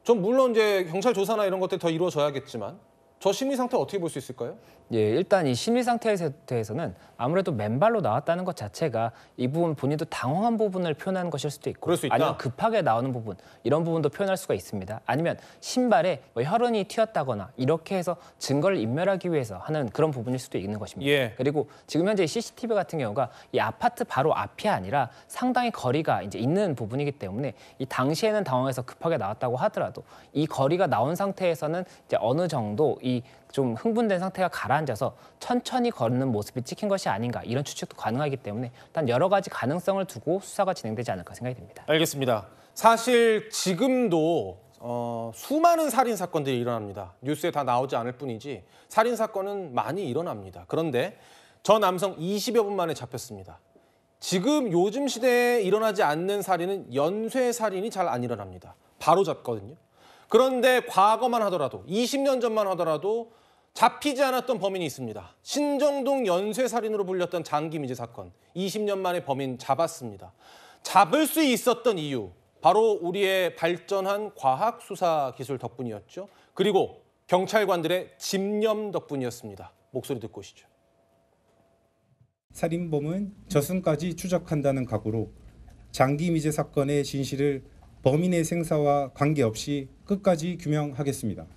전 물론 이제 경찰 조사나 이런 것들이 더 이루어져야겠지만 저 심리 상태 어떻게 볼 수 있을까요? 예, 일단 이 심리 상태에 대해서는 아무래도 맨발로 나왔다는 것 자체가 이 부분 본인도 당황한 부분을 표현하는 것일 수도 있고 그럴 수 있다. 아니면 급하게 나오는 부분 이런 부분도 표현할 수가 있습니다. 아니면 신발에 뭐 혈흔이 튀었다거나 이렇게 해서 증거를 인멸하기 위해서 하는 그런 부분일 수도 있는 것입니다. 그리고 지금 현재 CCTV 같은 경우가 이 아파트 바로 앞이 아니라 상당히 거리가 이제 있는 부분이기 때문에 이 당시에는 당황해서 급하게 나왔다고 하더라도 이 거리가 나온 상태에서는 이제 어느 정도 이 좀 흥분된 상태가 가라앉아서 천천히 걷는 모습이 찍힌 것이 아닌가 이런 추측도 가능하기 때문에 일단 여러 가지 가능성을 두고 수사가 진행되지 않을까 생각이 듭니다. 알겠습니다. 사실 지금도 수많은 살인 사건들이 일어납니다. 뉴스에 다 나오지 않을 뿐이지 살인 사건은 많이 일어납니다. 그런데 저 남성 20여 분 만에 잡혔습니다. 지금 요즘 시대에 일어나지 않는 살인은 연쇄살인이 잘 안 일어납니다. 바로 잡거든요. 그런데 과거만 하더라도 20년 전만 하더라도 잡히지 않았던 범인이 있습니다. 신정동 연쇄살인으로 불렸던 장기미제 사건. 20년 만에 범인 잡았습니다. 잡을 수 있었던 이유, 바로 우리의 발전한 과학 수사 기술 덕분이었죠. 그리고 경찰관들의 집념 덕분이었습니다. 목소리 듣고 오시죠. 살인범은 저승까지 추적한다는 각오로 장기미제 사건의 진실을 범인의 생사와 관계없이 끝까지 규명하겠습니다.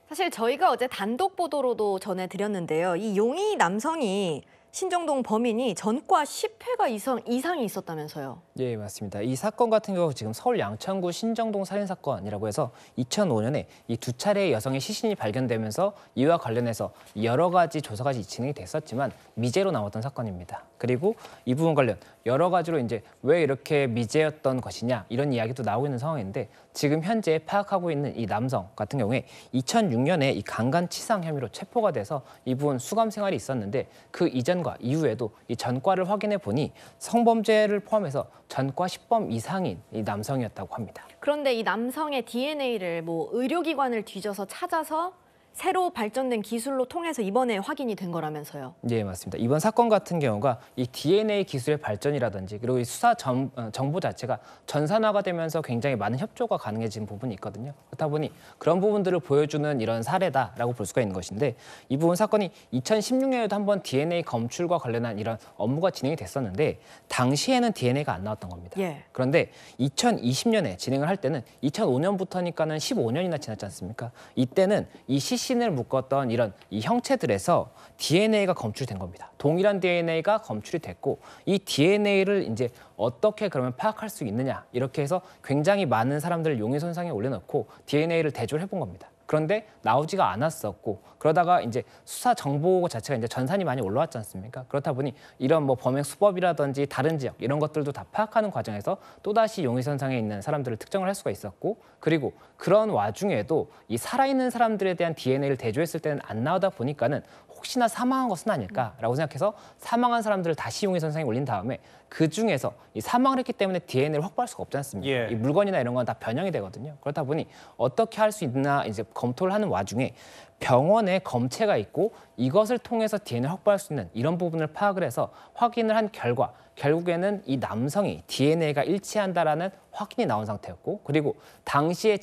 사실 저희가 어제 단독 보도로도 전해드렸는데요. 이 용의 남성이 신정동 범인이 전과 10회가 이상이 있었다면서요. 예, 맞습니다. 이 사건 같은 경우 지금 서울 양천구 신정동 살인 사건이라고 해서 2005년에 이 두 차례의 여성의 시신이 발견되면서 이와 관련해서 여러 가지 조사가 진행이 됐었지만 미제로 남았던 사건입니다. 그리고 이 부분 관련 여러 가지로 이제 왜 이렇게 미제였던 것이냐 이런 이야기도 나오고 있는 상황인데 지금 현재 파악하고 있는 이 남성 같은 경우에 2006년에 이 강간치상 혐의로 체포가 돼서 이 부분 수감 생활이 있었는데 그 이전과 이후에도 이 전과를 확인해 보니 성범죄를 포함해서 전과 10범 이상인 이 남성이었다고 합니다. 그런데 이 남성의 DNA를 뭐 의료기관을 뒤져서 찾아서 새로 발전된 기술로 통해서 이번에 확인이 된 거라면서요. 네, 맞습니다. 이번 사건 같은 경우가 이 DNA 기술의 발전이라든지 그리고 이 수사 정보 자체가 전산화가 되면서 굉장히 많은 협조가 가능해진 부분이 있거든요. 그렇다 보니 그런 부분들을 보여주는 이런 사례다라고 볼 수가 있는 것인데 이 부분 사건이 2016년에도 한번 DNA 검출과 관련한 이런 업무가 진행이 됐었는데 당시에는 DNA가 안 나왔던 겁니다. 예. 그런데 2020년에 진행을 할 때는 2005년부터니까는 15년이나 지났지 않습니까? 이때는 이 시신을 묶었던 이런 이 형체들에서 DNA가 검출된 겁니다. 동일한 DNA가 검출이 됐고 이 DNA를 이제 어떻게 그러면 파악할 수 있느냐 이렇게 해서 굉장히 많은 사람들을 용의선상에 올려놓고 DNA를 대조를 해본 겁니다. 그런데 나오지가 않았었고 그러다가 이제 수사 정보 자체가 이제 전산이 많이 올라왔지 않습니까? 그렇다 보니 이런 뭐 범행 수법이라든지 다른 지역 이런 것들도 다 파악하는 과정에서 또다시 용의선상에 있는 사람들을 특정을 할 수가 있었고 그리고 그런 와중에도 이 살아있는 사람들에 대한 DNA를 대조했을 때는 안 나오다 보니까는 혹시나 사망한 것은 아닐까라고 생각해서 사망한 사람들을 다시 용의선상에 올린 다음에 그 중에서 이 사망을 했기 때문에 DNA를 확보할 수가 없지 않습니까? 예. 이 물건이나 이런 건 다 변형이 되거든요. 그렇다 보니 어떻게 할 수 있나 이제 검토를 하는 와중에 병원에 검체가 있고 이것을 통해서 DNA를 확보할 수 있는 이런 부분을 파악을 해서 확인을 한 결과 결국에는 이 남성이 DNA가 일치한다라는 확인이 나온 상태였고 그리고 당시에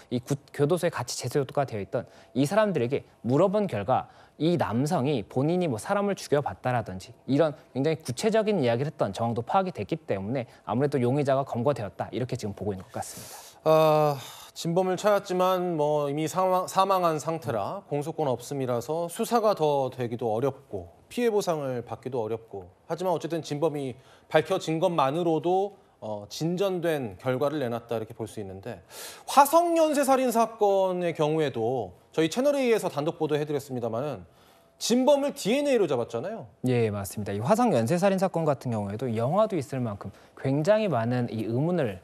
이 교도소에 같이 재소가 되어 있던 이 사람들에게 물어본 결과 이 남성이 본인이 뭐 사람을 죽여봤다라든지 이런 굉장히 구체적인 이야기를 했던 정황도 파악이 됐기 때문에 아무래도 용의자가 검거되었다 이렇게 지금 보고 있는 것 같습니다. 진범을 찾았지만 뭐 이미 사망한 상태라 공소권 없음이라서 수사가 더 되기도 어렵고 피해 보상을 받기도 어렵고 하지만 어쨌든 진범이 밝혀진 것만으로도 진전된 결과를 내놨다 이렇게 볼 수 있는데 화성 연쇄살인 사건의 경우에도 저희 채널A에서 단독 보도해드렸습니다만은 진범을 DNA로 잡았잖아요. 예, 맞습니다. 이 화성 연쇄살인 사건 같은 경우에도 영화도 있을 만큼 굉장히 많은 이 의문을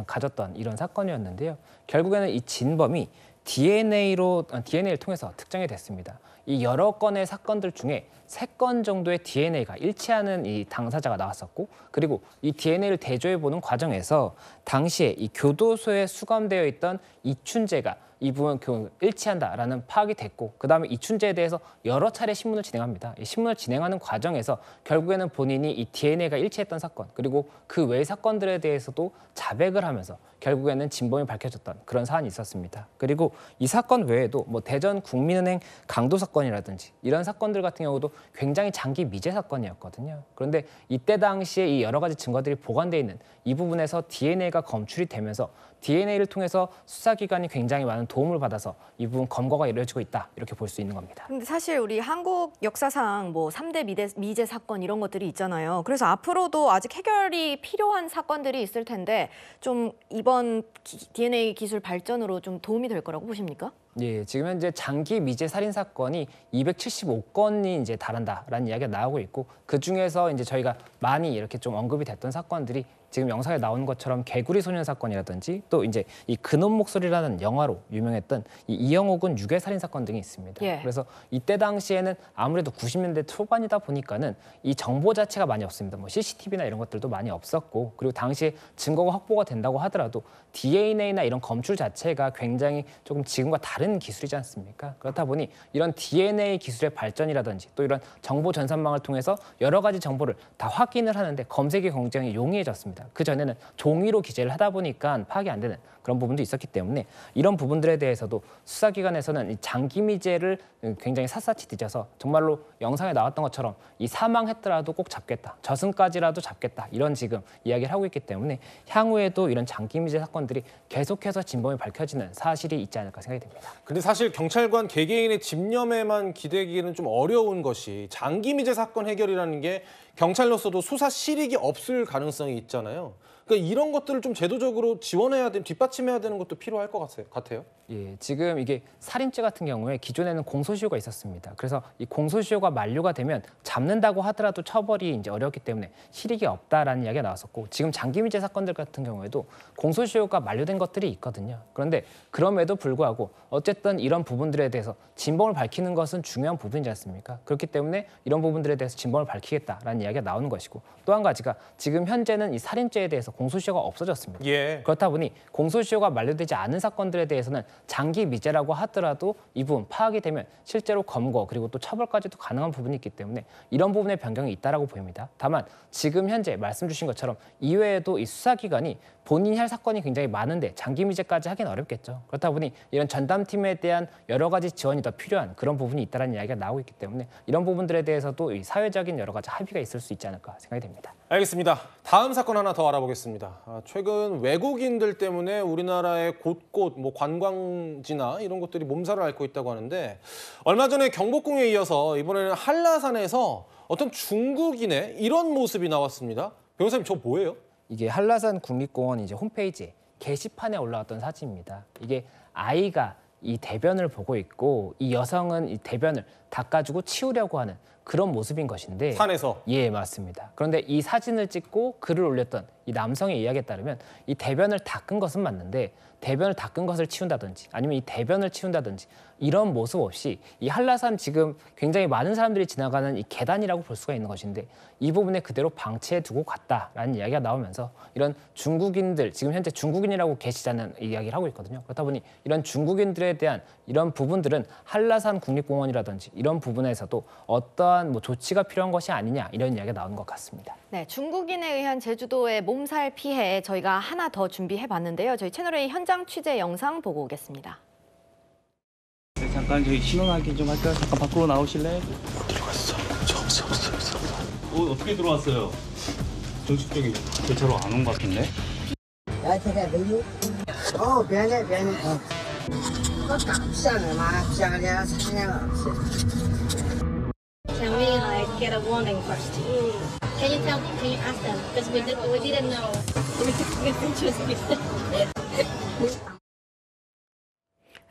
가졌던 이런 사건이었는데요. 결국에는 이 진범이 DNA를 통해서 특정이 됐습니다. 이 여러 건의 사건들 중에 3건 정도의 DNA가 일치하는 이 당사자가 나왔었고 그리고 이 DNA를 대조해보는 과정에서 당시에 이 교도소에 수감되어 있던 이춘재가 이 부분 일치한다라는 파악이 됐고 그다음에 이춘재에 대해서 여러 차례 신문을 진행합니다. 이 신문을 진행하는 과정에서 결국에는 본인이 이 DNA가 일치했던 사건 그리고 그 외의 사건들에 대해서도 자백을 하면서 결국에는 진범이 밝혀졌던 그런 사안이 있었습니다. 그리고 이 사건 외에도 뭐 대전 국민은행 강도 사건이라든지 이런 사건들 같은 경우도 굉장히 장기 미제 사건이었거든요. 그런데 이때 당시에 이 여러 가지 증거들이 보관돼 있는 이 부분에서 DNA가 검출이 되면서 DNA를 통해서 수사기관이 굉장히 많은 도움을 받아서 이 부분 검거가 이루어지고 있다 이렇게 볼 수 있는 겁니다. 근데 사실 우리 한국 역사상 뭐 3대 미제 사건 이런 것들이 있잖아요. 그래서 앞으로도 아직 해결이 필요한 사건들이 있을 텐데 좀 이번 DNA 기술 발전으로 좀 도움이 될 거라고 보십니까? 예, 지금 현재 장기 미제 살인 사건이 275건이 이제 달한다라는 이야기가 나오고 있고 그 중에서 이제 저희가 많이 이렇게 좀 언급이 됐던 사건들이 지금 영상에 나오는 것처럼 개구리 소년 사건이라든지 또 이제 이 근원 목소리라는 영화로 유명했던 이 이영옥은 유괴 살인 사건 등이 있습니다. 예. 그래서 이때 당시에는 아무래도 90년대 초반이다 보니까는 이 정보 자체가 많이 없습니다. 뭐 CCTV나 이런 것들도 많이 없었고 그리고 당시에 증거가 확보가 된다고 하더라도 DNA나 이런 검출 자체가 굉장히 조금 지금과 다른 기술이지 않습니까? 그렇다 보니 이런 DNA 기술의 발전이라든지 또 이런 정보 전산망을 통해서 여러 가지 정보를 다 확인을 하는데 검색이 굉장히 용이해졌습니다. 그전에는 종이로 기재를 하다 보니까 파악이 안 되는 그런 부분도 있었기 때문에 이런 부분들에 대해서도 수사기관에서는 이 장기 미제를 굉장히 샅샅이 뒤져서 정말로 영상에 나왔던 것처럼 이 사망했더라도 꼭 잡겠다, 저승까지라도 잡겠다 이런 지금 이야기를 하고 있기 때문에 향후에도 이런 장기 미제 사건들이 계속해서 진범이 밝혀지는 사실이 있지 않을까 생각이 듭니다. 근데 사실 경찰관 개개인의 집념에만 기대기는 좀 어려운 것이 장기 미제 사건 해결이라는 게 경찰로서도 수사 실익이 없을 가능성이 있잖아요. 그러니까 이런 것들을 좀 제도적으로 지원해야 되는, 뒷받침해야 되는 것도 필요할 것 같아요. 예, 지금 이게 살인죄 같은 경우에 기존에는 공소시효가 있었습니다. 그래서 이 공소시효가 만료가 되면 잡는다고 하더라도 처벌이 이제 어렵기 때문에 실익이 없다라는 이야기가 나왔었고 지금 장기미제 사건들 같은 경우에도 공소시효가 만료된 것들이 있거든요. 그런데 그럼에도 불구하고 어쨌든 이런 부분들에 대해서 진범을 밝히는 것은 중요한 부분이지 않습니까? 그렇기 때문에 이런 부분들에 대해서 진범을 밝히겠다라는 이야기가 나오는 것이고 또 한 가지가 지금 현재는 이 살인죄에 대해서 공소시효가 없어졌습니다. 예. 그렇다 보니 공소시효가 만료되지 않은 사건들에 대해서는 장기 미제라고 하더라도 이 부분 파악이 되면 실제로 검거 그리고 또 처벌까지도 가능한 부분이 있기 때문에 이런 부분의 변경이 있다라고 보입니다. 다만 지금 현재 말씀 주신 것처럼 이외에도 이 수사기관이 본인이 할 사건이 굉장히 많은데 장기 미제까지 하긴 어렵겠죠. 그렇다 보니 이런 전담팀에 대한 여러 가지 지원이 더 필요한 그런 부분이 있다는 이야기가 나오고 있기 때문에 이런 부분들에 대해서도 이 사회적인 여러 가지 합의가 있을 수 있지 않을까 생각이 됩니다. 알겠습니다. 다음 사건 하나 더 알아보겠습니다. 최근 외국인들 때문에 우리나라의 곳곳 관광지나 이런 것들이 몸살을 앓고 있다고 하는데 얼마 전에 경복궁에 이어서 이번에는 한라산에서 어떤 중국인의 이런 모습이 나왔습니다. 변호사님, 저 뭐예요? 이게 한라산 국립공원 이제 홈페이지에 게시판에 올라왔던 사진입니다. 이게 아이가 이 대변을 보고 있고 이 여성은 이 대변을 닦아주고 치우려고 하는 그런 모습인 것인데 산에서? 예, 맞습니다. 그런데 이 사진을 찍고 글을 올렸던 이 남성의 이야기에 따르면 이 대변을 닦은 것은 맞는데 대변을 닦은 것을 치운다든지 아니면 이 대변을 치운다든지 이런 모습 없이 이 한라산 지금 굉장히 많은 사람들이 지나가는 이 계단이라고 볼 수가 있는 것인데 이 부분에 그대로 방치해 두고 갔다라는 이야기가 나오면서 이런 중국인들, 지금 현재 중국인이라고 계시자는 이야기를 하고 있거든요. 그렇다 보니 이런 중국인들에 대한 이런 부분들은 한라산 국립공원이라든지 이런 부분에서도 어떠한 조치가 필요한 것이 아니냐 이런 이야기가 나오는 것 같습니다. 네, 중국인에 의한 제주도의 몸살 피해 저희가 하나 더 준비해봤는데요. 저희 채널A 현장 취재 영상 보고 오겠습니다. 네, 잠깐 저희 신원 확인 좀 할까요? 잠깐 밖으로 나오실래요? 어디로 갔어? 없어. 어떻게 들어왔어요? 정식적인 절차로 안 온 것 같은데? Can we get a warning first? Can you ask them? Because we didn't know.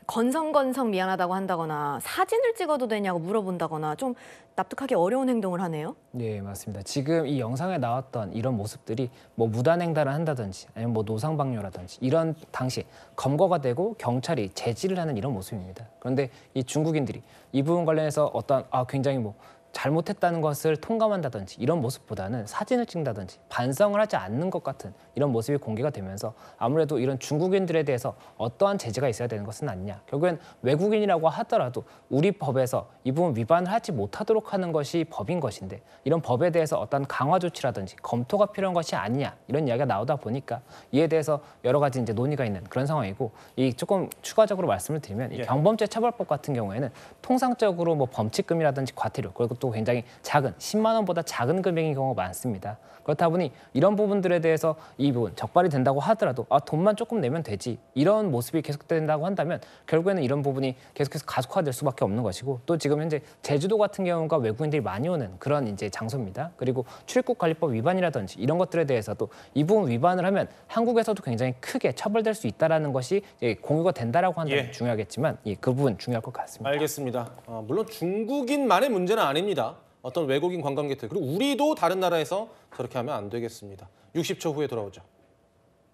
건성건성 미안하다고 한다거나 사진을 찍어도 되냐고 물어본다거나 좀 납득하기 어려운 행동을 하네요. 네, 맞습니다. 지금 이 영상에 나왔던 이런 모습들이 무단횡단을 한다든지 아니면 노상방뇨라든지 이런 당시 검거가 되고 경찰이 제지를 하는 이런 모습입니다. 그런데 이 중국인들이 이 부분 관련해서 어떤 굉장히 잘못했다는 것을 통감한다든지 이런 모습보다는 사진을 찍는다든지 반성을 하지 않는 것 같은 이런 모습이 공개가 되면서 아무래도 이런 중국인들에 대해서 어떠한 제재가 있어야 되는 것은 아니냐. 결국엔 외국인이라고 하더라도 우리 법에서 이 부분 위반을 하지 못하도록 하는 것이 법인 것인데 이런 법에 대해서 어떤 강화 조치라든지 검토가 필요한 것이 아니냐 이런 이야기가 나오다 보니까 이에 대해서 여러 가지 이제 논의가 있는 그런 상황이고 이 조금 추가적으로 말씀을 드리면 이 경범죄 처벌법 같은 경우에는 통상적으로 범칙금이라든지 과태료 그리고 금액도 굉장히 작은 10만 원보다 작은 금액인 경우가 많습니다. 그렇다 보니 이런 부분들에 대해서 이 부분 적발이 된다고 하더라도 돈만 조금 내면 되지 이런 모습이 계속된다고 한다면 결국에는 이런 부분이 계속해서 가속화될 수밖에 없는 것이고 또 지금 현재 제주도 같은 경우가 외국인들이 많이 오는 그런 이제 장소입니다. 그리고 출입국관리법 위반이라든지 이런 것들에 대해서도 이 부분 위반을 하면 한국에서도 굉장히 크게 처벌될 수 있다라는 것이 공유가 된다라고 한다면 중요하겠지만 그 부분 중요할 것 같습니다. 알겠습니다. 물론 중국인만의 문제는 아닙니다. 어떤 외국인 관광객들 그리고 우리도 다른 나라에서 저렇게 하면 안 되겠습니다. 60초 후에 돌아오죠.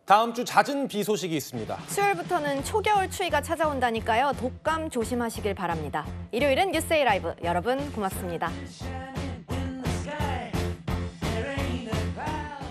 다음 주 잦은 비 소식이 있습니다. 수요일부터는 초겨울 추위가 찾아온다니까요. 독감 조심하시길 바랍니다. 일요일은 뉴스데이 라이브. 여러분 고맙습니다.